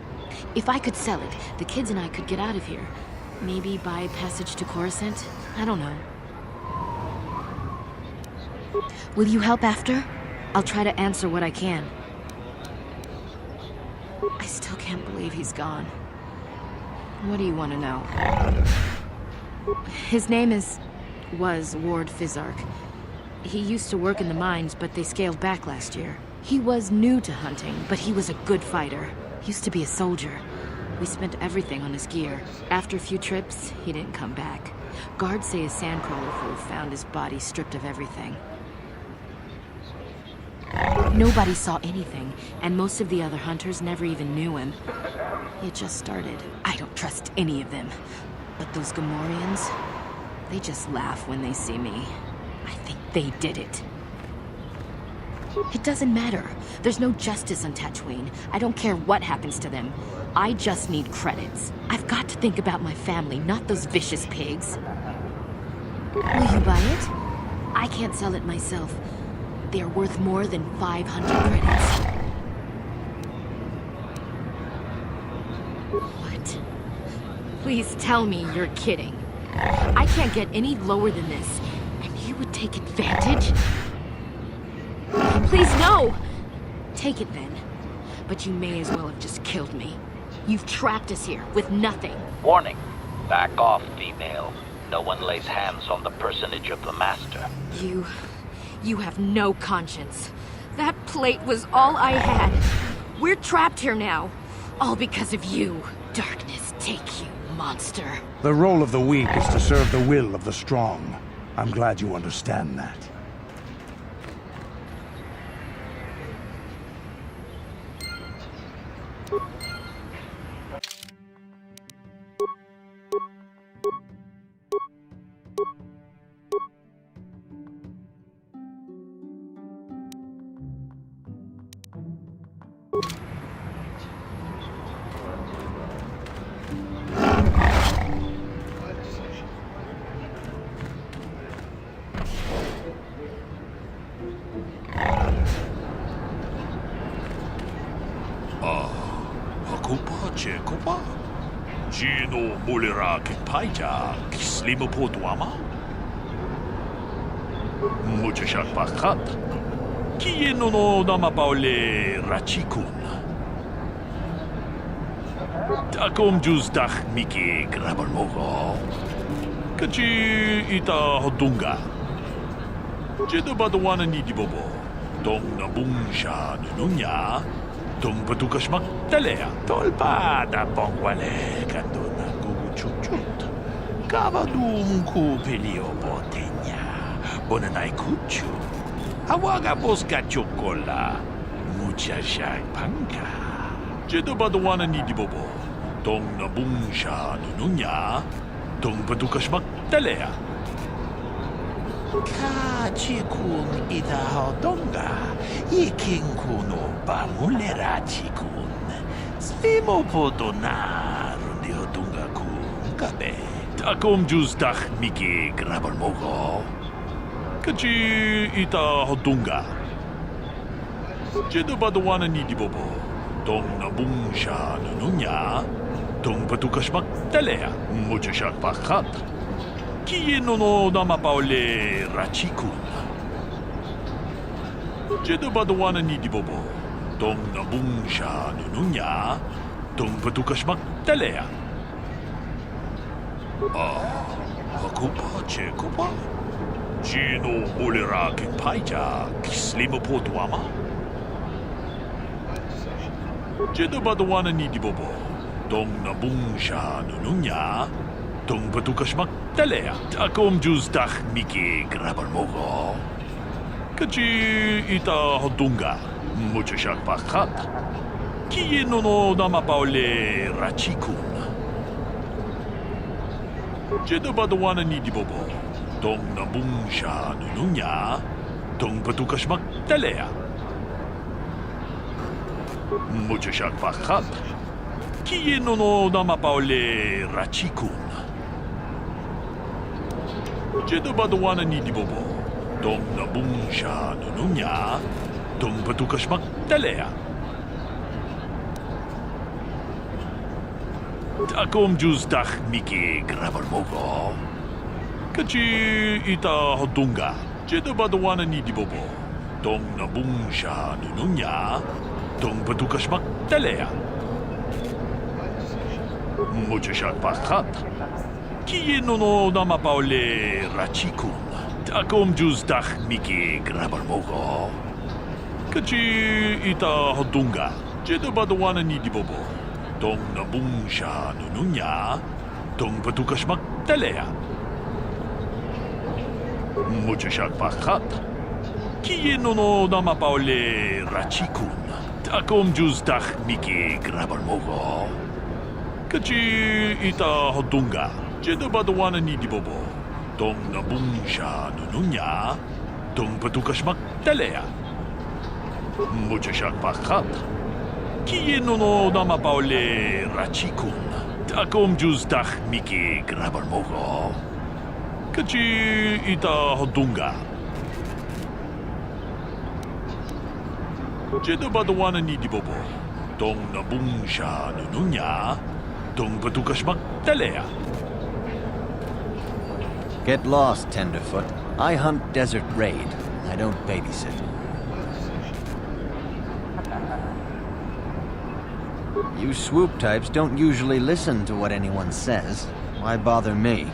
If I could sell it, the kids and I could get out of here. Maybe buy passage to Coruscant? I don't know. Will you help after? I'll try to answer what I can. I still can't believe he's gone. What do you want to know? His name was Ward Fizark. He used to work in the mines, but they scaled back last year. He was new to hunting, but he was a good fighter. Used to be a soldier. We spent everything on his gear. After a few trips, he didn't come back. Guards say a sandcrawler crew found his body stripped of everything. Nobody saw anything, and most of the other hunters never even knew him. He had just started. I don't trust any of them. But those Gamorreans, they just laugh when they see me. I think they did it. It doesn't matter. There's no justice on Tatooine. I don't care what happens to them. I just need credits. I've got to think about my family, not those vicious pigs. Will you buy it? I can't sell it myself. They're worth more than 500 credits. What? Please tell me you're kidding. I can't get any lower than this, and you would take advantage? Please, no! Take it then. But you may as well have just killed me. You've trapped us here with nothing. Warning. Back off, female. No one lays hands on the personage of the Master. You have no conscience. That plate was all I had. We're trapped here now. All because of you. Darkness take you, monster. The role of the weak is to serve the will of the strong. I'm glad you understand that. Jacoba? Gino Mulira Kipaja, Kislimo Potuama? Muchashak Bakat, Kieno no Namapaule Rachikun. Takom Juzdach Miki Grabalmogo, Kachi Ita Hodunga, Jedo Badawana Nidibobo, Dong Nabungsha Nunya. Tung patukasmak talea, tolpada pongwale kanduna guguchuchut. Kavadum kupelio botenya, bonanay kuchu. Awaga boska chokola, mucha shag panka. Jedo badawana ni dibobo, tong nabungsha nununya, tung patukasmak talea. Kachikun ita hodonga, ikinkuno bamulera chikun. Slimo podona rundi hodonga kun kabe. Takom juzdach miki grabalmogo. Kachi ita hodonga. Jedo badawana ni dibobo, tong nabungsha nununya, tong patukasmak talea, muchashak bakat. Kieno no Namapaule Rachikun. Jedo badawana ni dibobo, tong nabungsha nununya, tong patukasmak talea. Hakupa Jacoba? Gino Mulira Kipaja, Kislimo Potuama? Jedo badawana ni dibobo, tong nabungsha nununya, tung patukasmak talea. Takom juzdach miki grabalmogo. Kachi ita hodunga, muchashak bakat. Kieno no namapaule rachikun. Jedo badawana ni dibobo, tong nabungsha nununya, tung patukasmak talea. Muchashak bakat. Kieno no namapaule rachikun. Jedo badawana ni dibobo, tong nabungsha nununya, tong patukasmak talea. Takom juzdach miki grabalmogo. Kachi ita hodunga, jedo badawana ni dibobo, tong nabungsha nununya, tong patukasmak talea. Muchashak bakat. Kieno no namapaule rachikun. Takom juzdach miki grabalmogo. Kachi ita hodunga, jedo badawana ni dibobo, tong nabungsha nununya, tong patukasmak talea. Muchashak bakat. Kieno no namapaule rachikun. Takom juzdach miki grabalmogo. Kachi ita hodunga, jedo badawana ni dibobo, tong nabungsha nununya, tong patukasmak talea. Muchashak bakat. Kieno no namapaule rachikun. Takom juzdach miki grabalmogo. Kachi ita hodunga. Jedo badawana ni dibobo, tong nabungsha nununya, tong patukasmak talea. Get lost, Tenderfoot. I hunt desert raid. I don't babysit. You swoop types don't usually listen to what anyone says. Why bother me?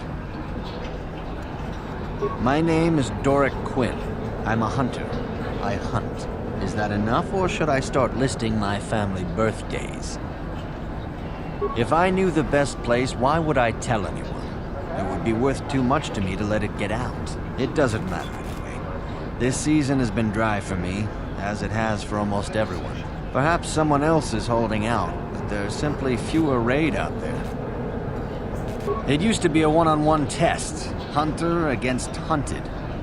My name is Doric Quinn. I'm a hunter. I hunt. Is that enough, or should I start listing my family birthdays? If I knew the best place, why would I tell anyone? It would be worth too much to me to let it get out. It doesn't matter anyway. This season has been dry for me, as it has for almost everyone. Perhaps someone else is holding out, but there's simply fewer raid out there. It used to be a one-on-one test, hunter against hunted.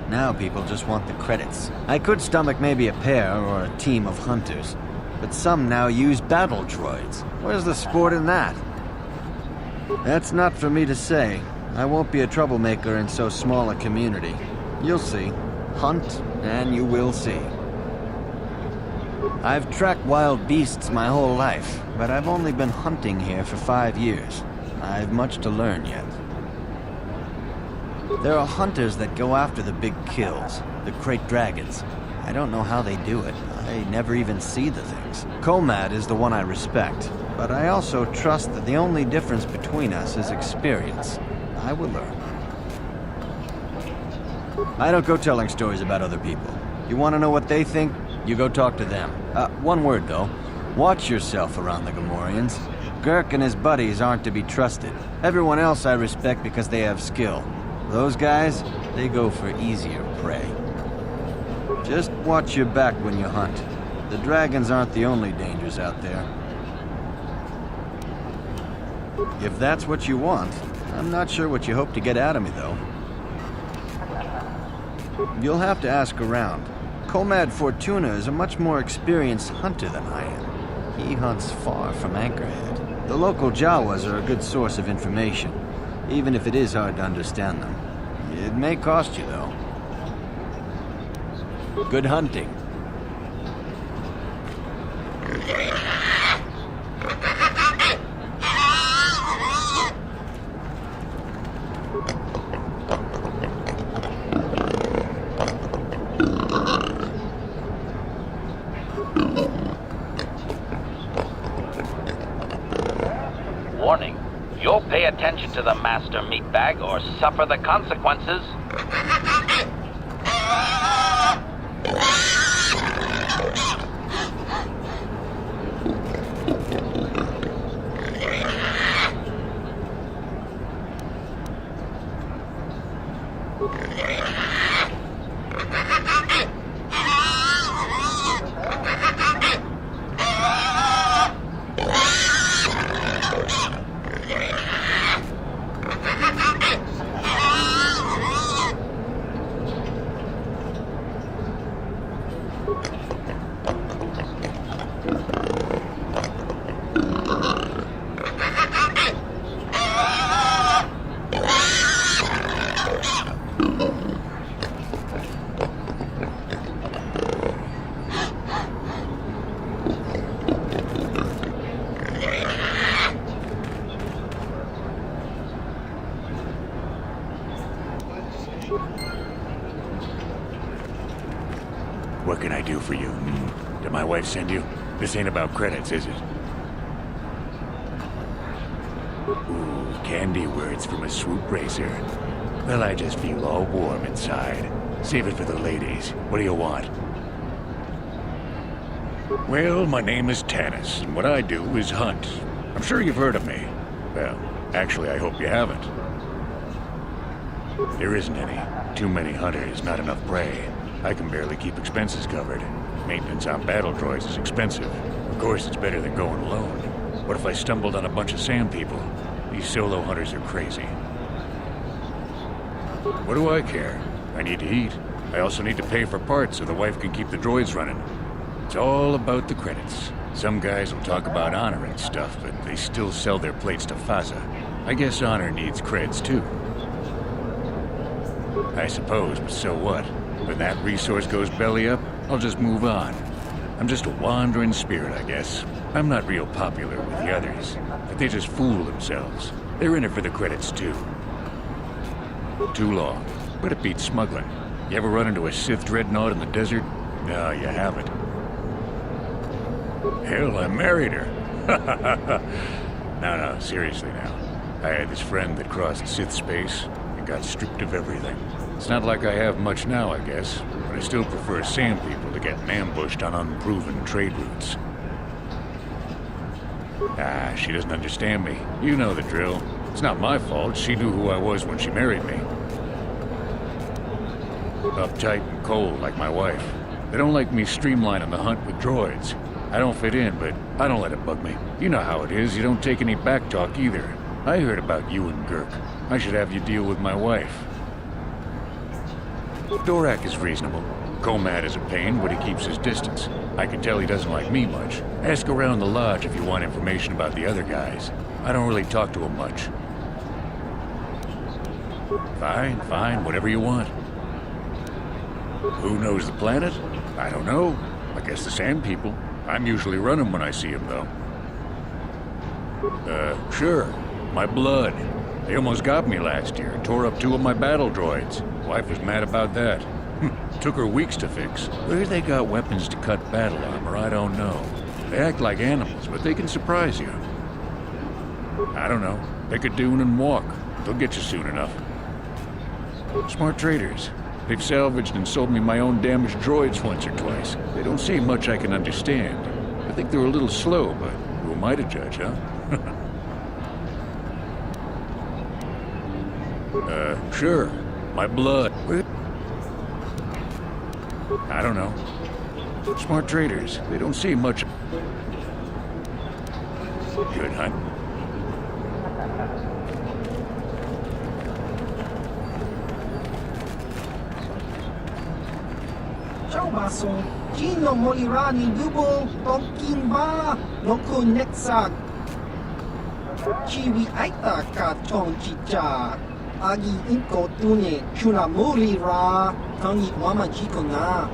Now people just want the credits. I could stomach maybe a pair or a team of hunters, but some now use battle droids. Where's the sport in that? That's not for me to say. I won't be a troublemaker in so small a community. You'll see. Hunt, and you will see. I've tracked wild beasts my whole life, but I've only been hunting here for 5 years. I've much to learn yet. There are hunters that go after the big kills, the crate dragons. I don't know how they do it. I never even see the things. Comad is the one I respect, but I also trust that the only difference between us is experience. I will learn. I don't go telling stories about other people. You want to know what they think? You go talk to them. One word, though. Watch yourself around the Gamorreans. Gurk and his buddies aren't to be trusted. Everyone else I respect because they have skill. Those guys, they go for easier prey. Just watch your back when you hunt. The dragons aren't the only dangers out there. If that's what you want, I'm not sure what you hope to get out of me, though. You'll have to ask around. Comad Fortuna is a much more experienced hunter than I am. He hunts far from Anchorhead. The local Jawas are a good source of information, even if it is hard to understand them. It may cost you, though. Good hunting. Warning. You'll pay attention to the master meatbag or suffer the consequences. What can I do for you? Did my wife send you? This ain't about credits, is it? Ooh, candy words from a swoop racer. Well, I just feel all warm inside. Save it for the ladies. What do you want? Well, my name is Tanis, and what I do is hunt. I'm sure you've heard of me. Well, actually, I hope you haven't. There isn't any. Too many hunters, not enough prey. I can barely keep expenses covered. Maintenance on battle droids is expensive. Of course, it's better than going alone. What if I stumbled on a bunch of sand people? These solo hunters are crazy. What do I care? I need to eat. I also need to pay for parts so the wife can keep the droids running. It's all about the credits. Some guys will talk about honor and stuff, but they still sell their plates to Faza. I guess honor needs creds too. I suppose, but so what? When that resource goes belly up, I'll just move on. I'm just a wandering spirit, I guess. I'm not real popular with the others, but they just fool themselves. They're in it for the credits too. Too long, but it beats smuggling. You ever run into a Sith dreadnought in the desert? No, you haven't. Hell, I married her. No, seriously now. I had this friend that crossed Sith space and got stripped of everything. It's not like I have much now, I guess, but I still prefer sand people to getting ambushed on unproven trade routes. She doesn't understand me. You know the drill. It's not my fault. She knew who I was when she married me. Uptight and cold, like my wife. They don't like me streamlining the hunt with droids. I don't fit in, but I don't let it bug me. You know how it is. You don't take any back talk either. I heard about you and Girk. I should have you deal with my wife. Dorak is reasonable. Komad is a pain, but he keeps his distance. I can tell he doesn't like me much. Ask around the lodge if you want information about the other guys. I don't really talk to him much. Fine, whatever you want. Who knows the planet? I don't know. I guess the Sand People. I'm usually running when I see them, though. Sure. My blood. They almost got me last year. Tore up 2 of my battle droids. Wife was mad about that. Took her weeks to fix. Where they got weapons to cut battle armor, I don't know. They act like animals, but they can surprise you. I don't know. Pick a dune and walk. They'll get you soon enough. Smart traders. They've salvaged and sold me my own damaged droids once or twice. They don't say much I can understand. I think they're a little slow, but who am I to judge, huh? Sure. My blood. I don't know. Smart traders. They don't say much. Good hunt. Ciao baso, Gino Molirani Dubo, Tonkin Ba, Loku Nexak. Chiwi Aita Ka Chong Chicha, Agi Inko Tune, Chuna Molira, Tangi Wama Chikona,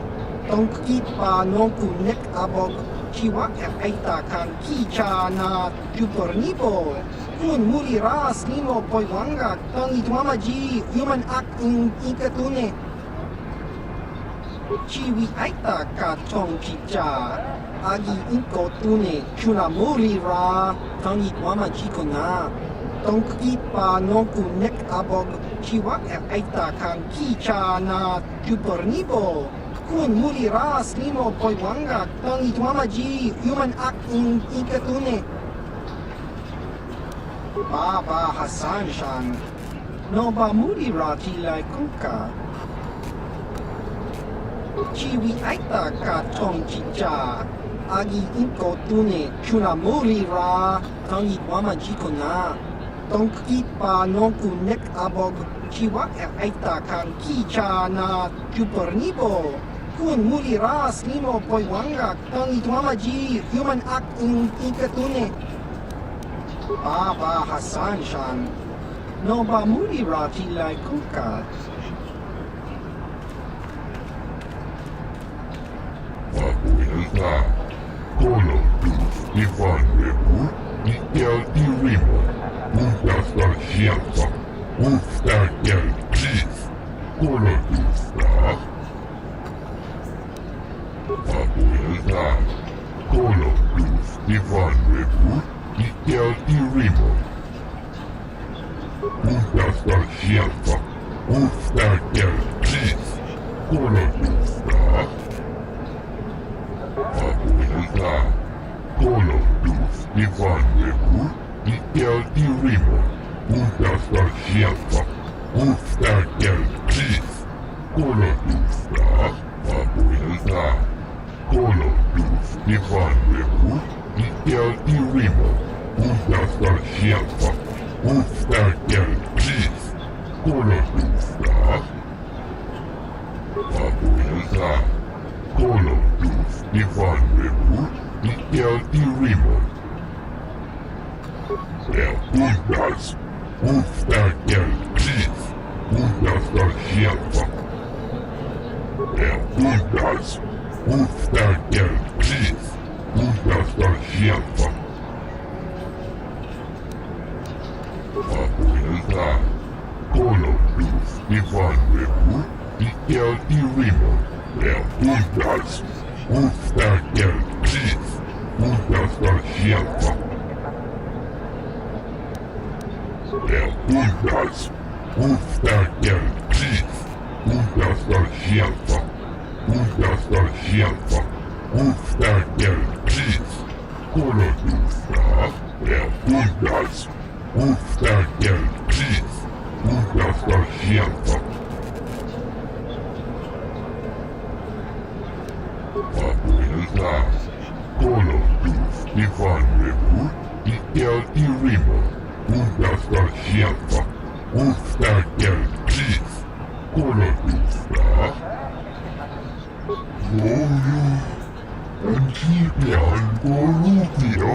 Tonki Pa Nonku Nek Abog, Chiwaka Aita Kan Kicha Na, Jupornibo, Kun Mulira, Snimo Poiwanga, Tangi Wama Ji, Human Act in Ikatune. Chiwi Aita Ka Chong Chicha, Agi Inko Tune, Chuna Molira, Tangi Wama Chikona, Tonki Pa Nonku Nek Abog, Chiwaka Aita Kan Kicha Na, Jupornibo, Kun Mulira, Snimo Poiwanga, Tangi Wama Ji, Human Act in Ikatune. Baba Hassan Shan, Noba Mulira Tilai Kuka. Chiwi Aita Ka Chong Chicha, Agi Inko Tune, Chuna Molira, Tangi Wama Jikona, Tonki Pa Nonku Nek Abog, Chiwaka Aita Kan Kicha Na, Jupornibo, Kun Mulira, Snimo Poiwanga, Tangi Wama Ji, Human Act in Ikatune. Baba Hassan Shan, Noba Mulira Tilai Kuka. Fabuelta, Colossus, Ivan Rebur, Miguel y Rimo, Puntas Garciaza, Usta del Chief, Colossus, Fabuelta, Colossus, Ivan Rebur, Miguel y Rimo, Puntas Garciaza, Usta del Chief, Colossus, Fabuelta, Colossus, Ivan Rebur, Miguel y Rimo, Puntas Garciaza, Usta del Chief, Colossus, Fabuelta, Colossus, Ivan Rebur, Miguel y Rimo, Puntas Garciaza, Usta del Chief, Colossus, Fabuelta, Colossus, Ivan Rebur, Miguel y Rimo. Puntas, Usta del Chief, Puntas Garciaza. Puntas, Usta del Chief, Puntas Garciaza. Fabuelta, Colossus, Ivan Rebur, Miguel y Rimo. Puntas, Usta del Chief, Puntas Garciaza. Puntas, Usta del Chief, Puntas Garciaza. Puntas Garciaza, Usta del Chief, Colossus, Puntas, Gusta del Chief. Gusta del Sierva. Papuelta. Colo Duf. Ivan Rebu. Y el Irimo. Gusta del Sierva. Gusta del Chief. Colo Duf. Moyo. Anti-aliasing Corrupio.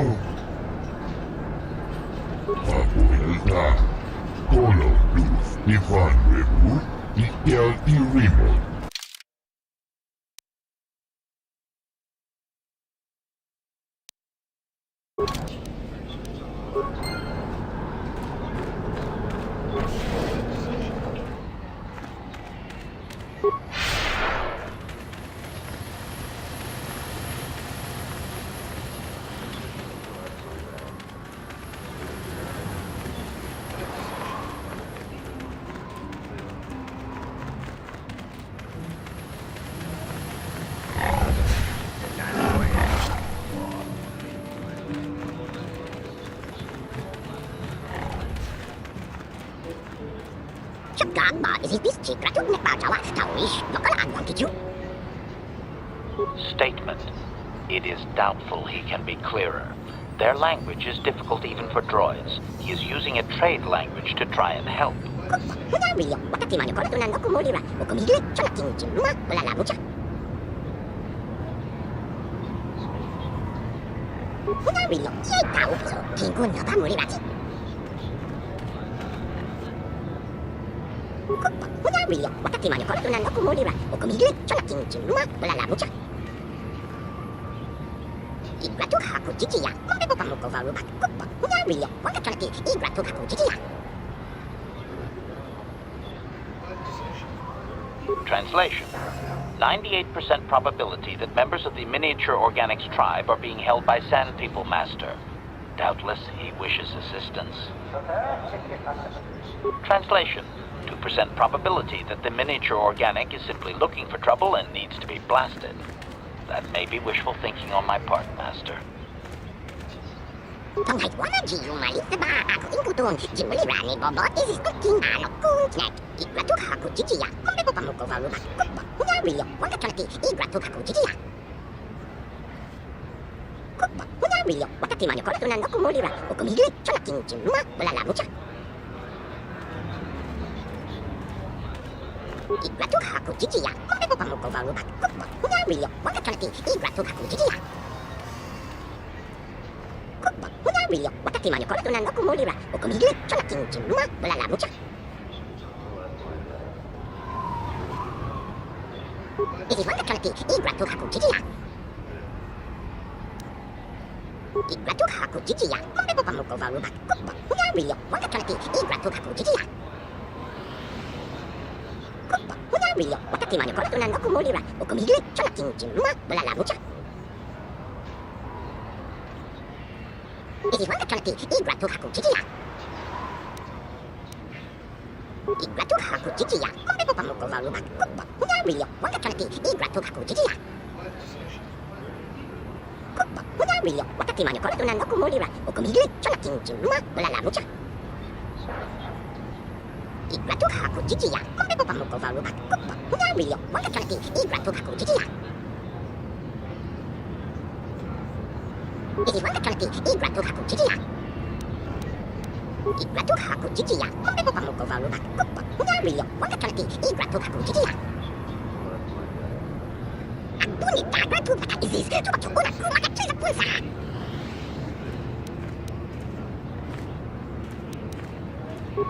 Papuelta. Colo Duf. Ivan Rebu. Y el Irimo. Statement. It is doubtful he can be clearer. Their language is difficult even for droids. He is using a trade language to try and help. Translation. 98% probability that members of the miniature organics tribe are being held by Sand People Master. Doubtless he wishes assistance. Translation. 2% probability that the miniature organic is simply looking for trouble and needs to be blasted. That may be wishful thinking on my part, Master.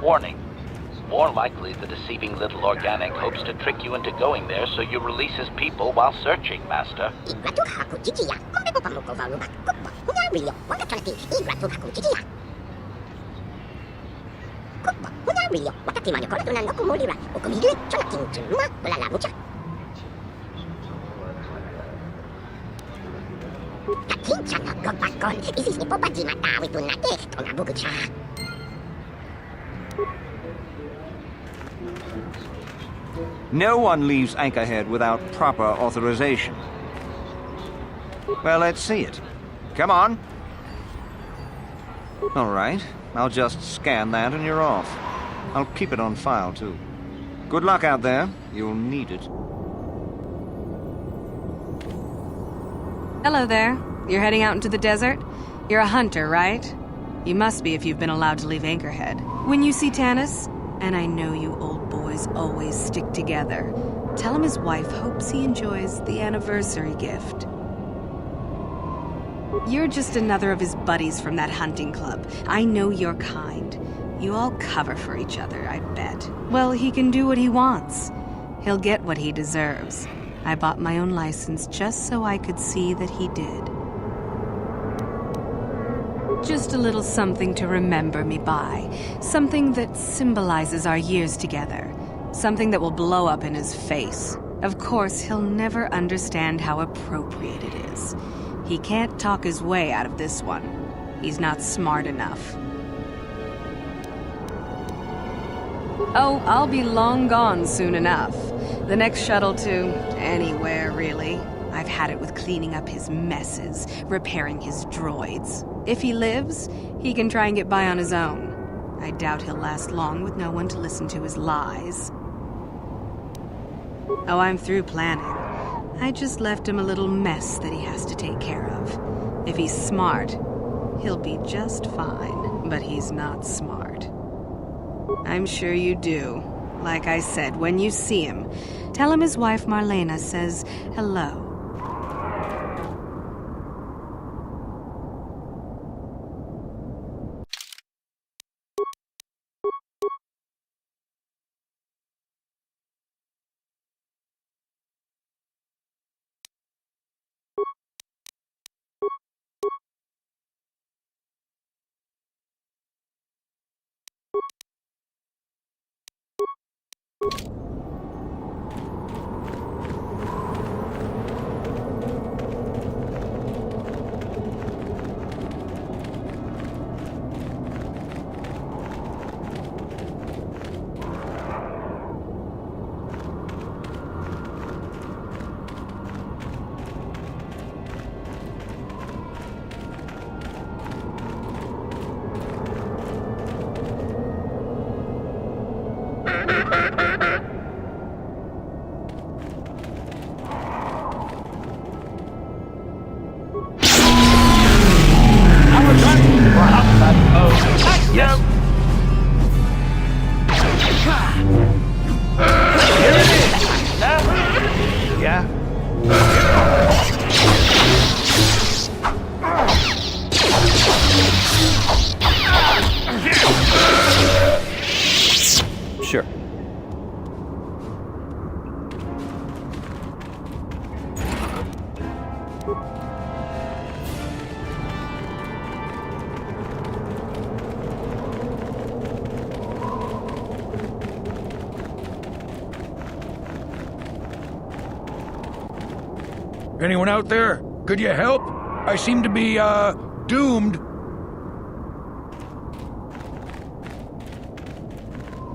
Warning. More likely, the deceiving little organic hopes to trick you into going there so you release his people while searching, Master. No one leaves Anchorhead without proper authorization. Well, let's see it. Come on. All right. I'll just scan that and you're off. I'll keep it on file, too. Good luck out there. You'll need it. Hello there. You're heading out into the desert? You're a hunter, right? You must be if you've been allowed to leave Anchorhead. When you see Tanis, and I know you old boys always stick together, tell him his wife hopes he enjoys the anniversary gift. You're just another of his buddies from that hunting club. I know your kind. You all cover for each other, I bet. Well, he can do what he wants. He'll get what he deserves. I bought my own license just so I could see that he did. Just a little something to remember me by. Something that symbolizes our years together. Something that will blow up in his face. Of course, he'll never understand how appropriate it is. He can't talk his way out of this one. He's not smart enough. Oh, I'll be long gone soon enough. The next shuttle to anywhere, really. I've had it with cleaning up his messes, repairing his droids. If he lives, he can try and get by on his own. I doubt he'll last long with no one to listen to his lies. Oh, I'm through planning. I just left him a little mess that he has to take care of. If he's smart, he'll be just fine, but he's not smart. I'm sure you do. Like I said, when you see him, tell him his wife Marlena says hello. Sure. Anyone out there? Could you help? I seem to be, doomed.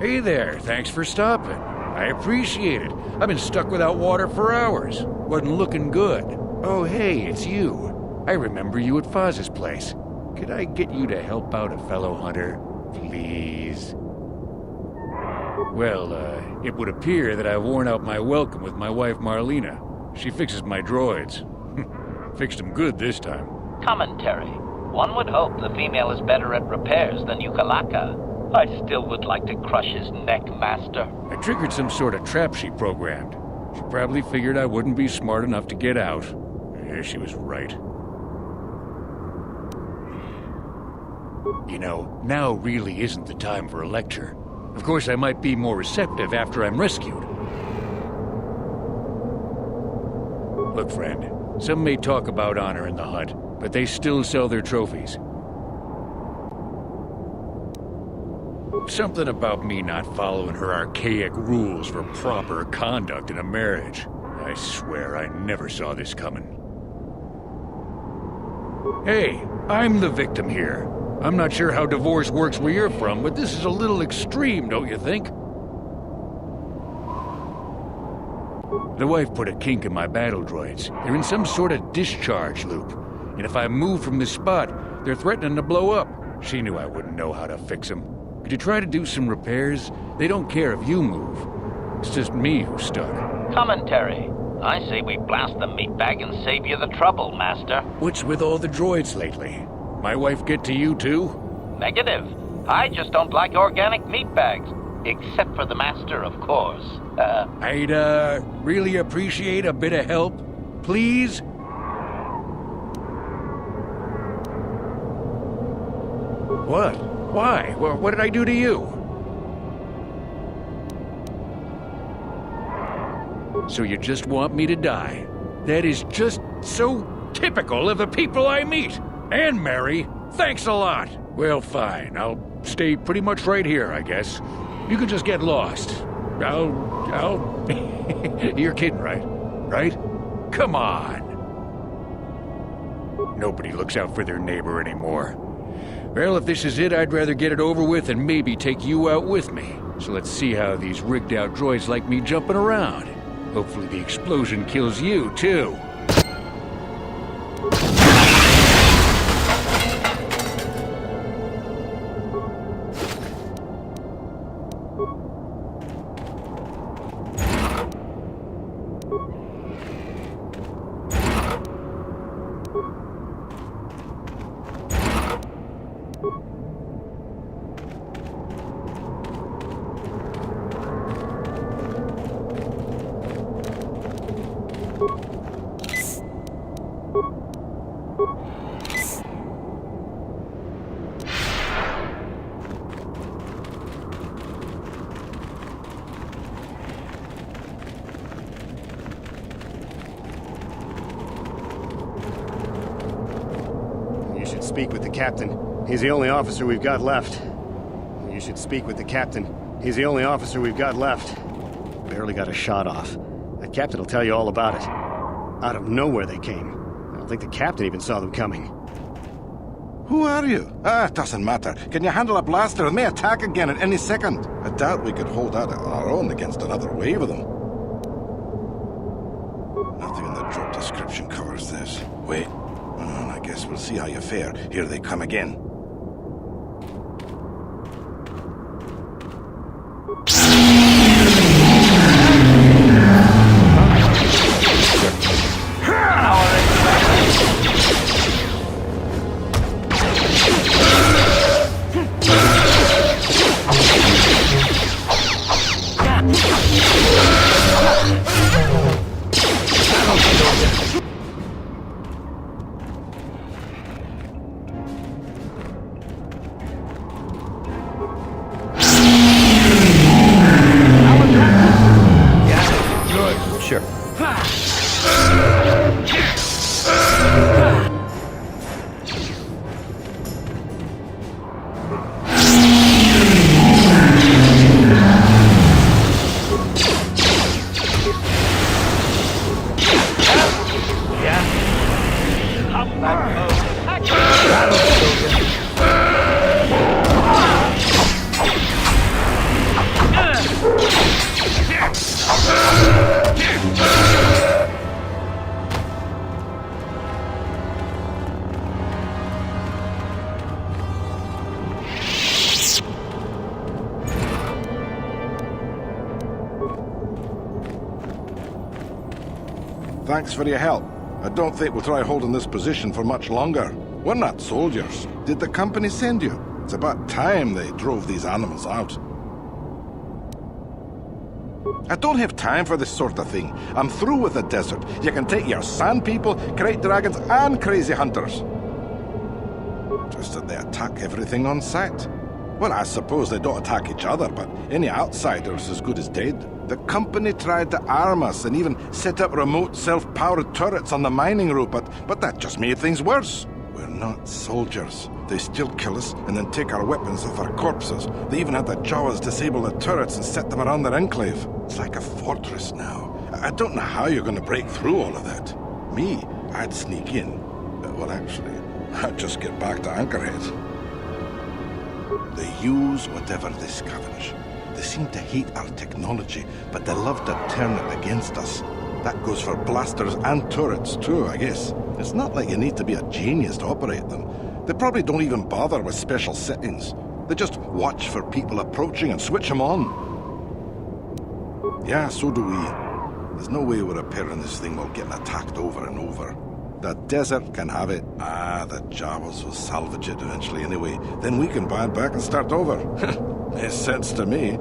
Hey there, thanks for stopping. I appreciate it. I've been stuck without water for hours. Wasn't looking good. Oh, hey, it's you. I remember you at Foz's place. Could I get you to help out a fellow hunter? Please? Well, it would appear that I've worn out my welcome with my wife Marlena. She fixes my droids. Fixed them good this time. Commentary. One would hope the female is better at repairs than Yukalaka. I still would like to crush his neck, Master. I triggered some sort of trap she programmed. She probably figured I wouldn't be smart enough to get out. Yeah, she was right. You know, now really isn't the time for a lecture. Of course, I might be more receptive after I'm rescued. Look, friend, some may talk about honor in the hut, but they still sell their trophies. Something about me not following her archaic rules for proper conduct in a marriage. I swear I never saw this coming. Hey, I'm the victim here. I'm not sure how divorce works where you're from, but this is a little extreme, don't you think? The wife put a kink in my battle droids. They're in some sort of discharge loop. And if I move from this spot, they're threatening to blow up. She knew I wouldn't know how to fix them. Could you try to do some repairs? They don't care if you move. It's just me who's stuck. Commentary. I say we blast the meatbag and save you the trouble, Master. What's with all the droids lately? My wife get to you too? Negative. I just don't like organic meatbags. Except for the Master, of course. I'd, really appreciate a bit of help. Please? What? Why? What did I do to you? So you just want me to die? That is just so typical of the people I meet. And marry. Thanks a lot. Well, fine. I'll stay pretty much right here, I guess. You can just get lost. I'll... You're kidding, right? Right? Come on. Nobody looks out for their neighbor anymore. Well, if this is it, I'd rather get it over with and maybe take you out with me. So let's see how these rigged-out droids like me jumping around. Hopefully the explosion kills you, too. Speak with the captain. He's the only officer we've got left. You should speak with the captain. He's the only officer we've got left. Barely got a shot off. That captain will tell you all about it. Out of nowhere they came. I don't think the captain even saw them coming. Who are you? It doesn't matter. Can you handle a blaster? It may attack again at any second. I doubt we could hold out on our own against another wave of them. Nothing in the job description covers this. Wait. I guess we'll see how you fare. Here they come again. Thanks for your help. I don't think we'll try holding this position for much longer. We're not soldiers. Did the company send you? It's about time they drove these animals out. I don't have time for this sort of thing. I'm through with the desert. You can take your sand people, crate dragons, and crazy hunters. Just that they attack everything on sight. Well, I suppose they don't attack each other, but any outsider's as good as dead. The company tried to arm us and even set up remote self-powered turrets on the mining route, but that just made things worse. We're not soldiers. They still kill us and then take our weapons off our corpses. They even had the Jawas disable the turrets and set them around their enclave. It's like a fortress now. I don't know how you're going to break through all of that. Me, I'd sneak in. Well, actually, I'd just get back to Anchorhead. They use whatever they scavenge. They seem to hate our technology, but they love to turn it against us. That goes for blasters and turrets too, I guess. It's not like you need to be a genius to operate them. They probably don't even bother with special settings. They just watch for people approaching and switch them on. Yeah, so do we. There's no way we're repairing this thing while getting attacked over and over. The desert can have it. The Jawas will salvage it eventually anyway. Then we can buy it back and start over. Makes sense to me.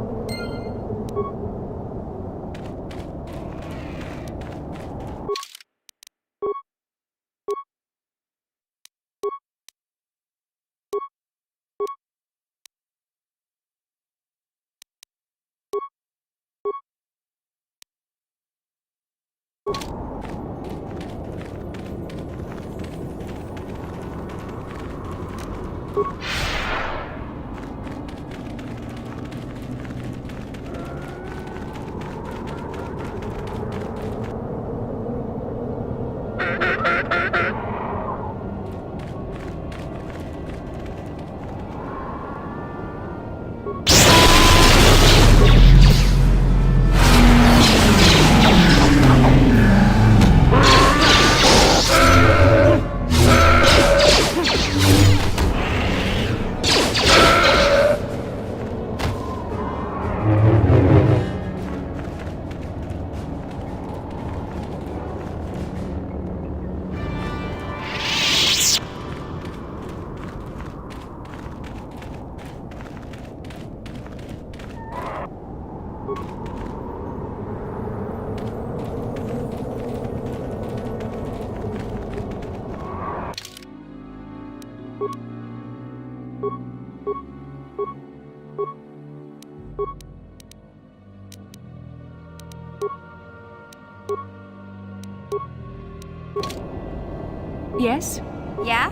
Yes? Yeah?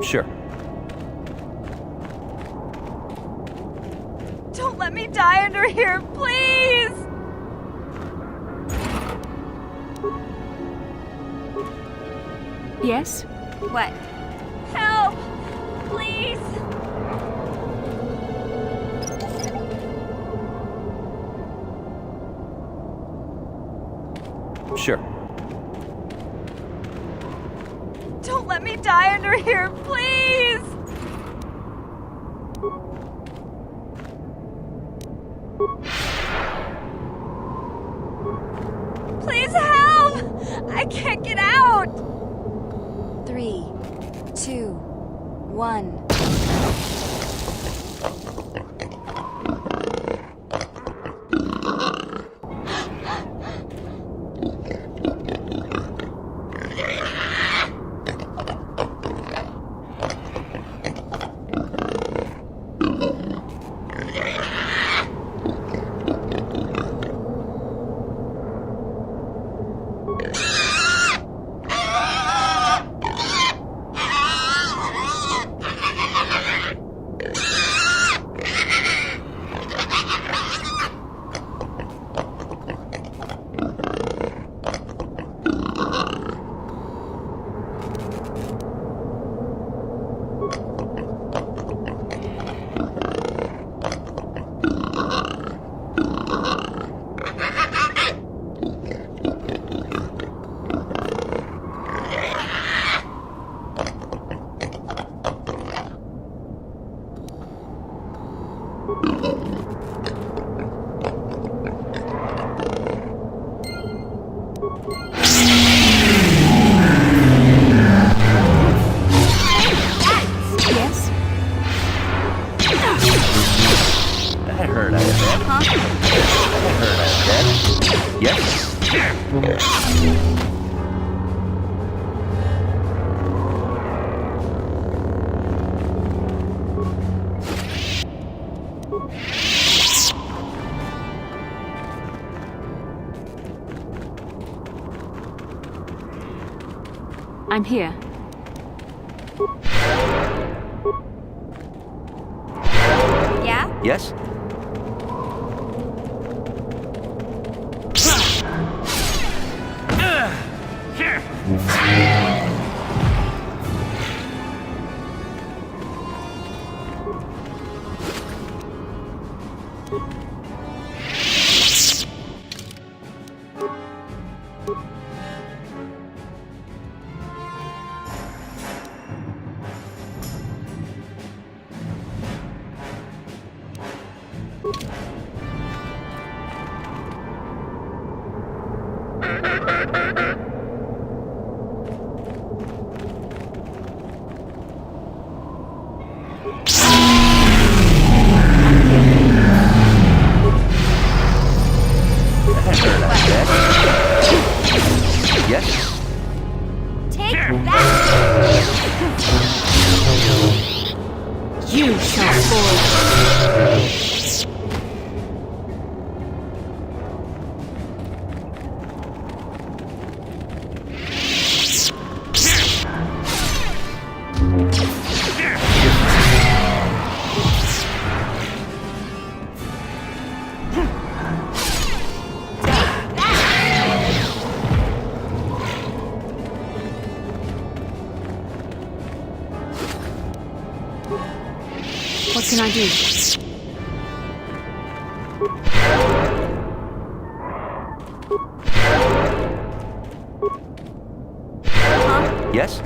Sure. Don't let me die under here, please! Yes? What? Help! Please! Sure. Don't let me die under here, please! Please help! I can't get out! 3, 2, 1. I'm here. Yeah? Yes? What can I do? Yes?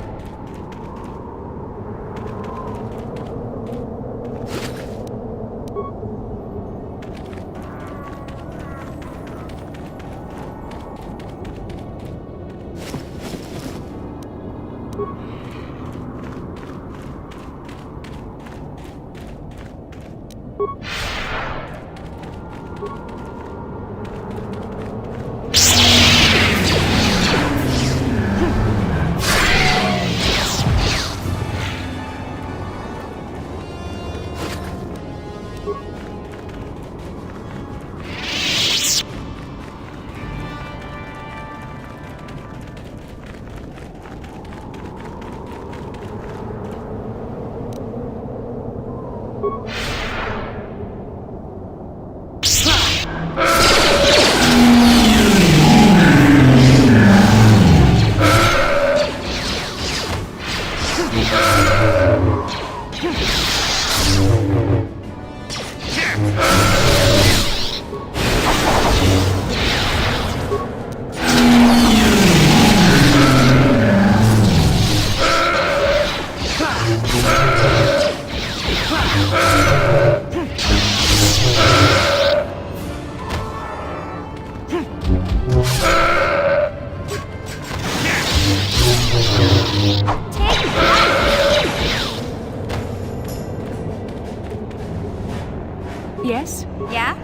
Yes? Yeah?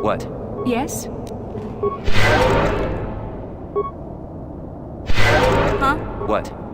What? Yes? Huh? What?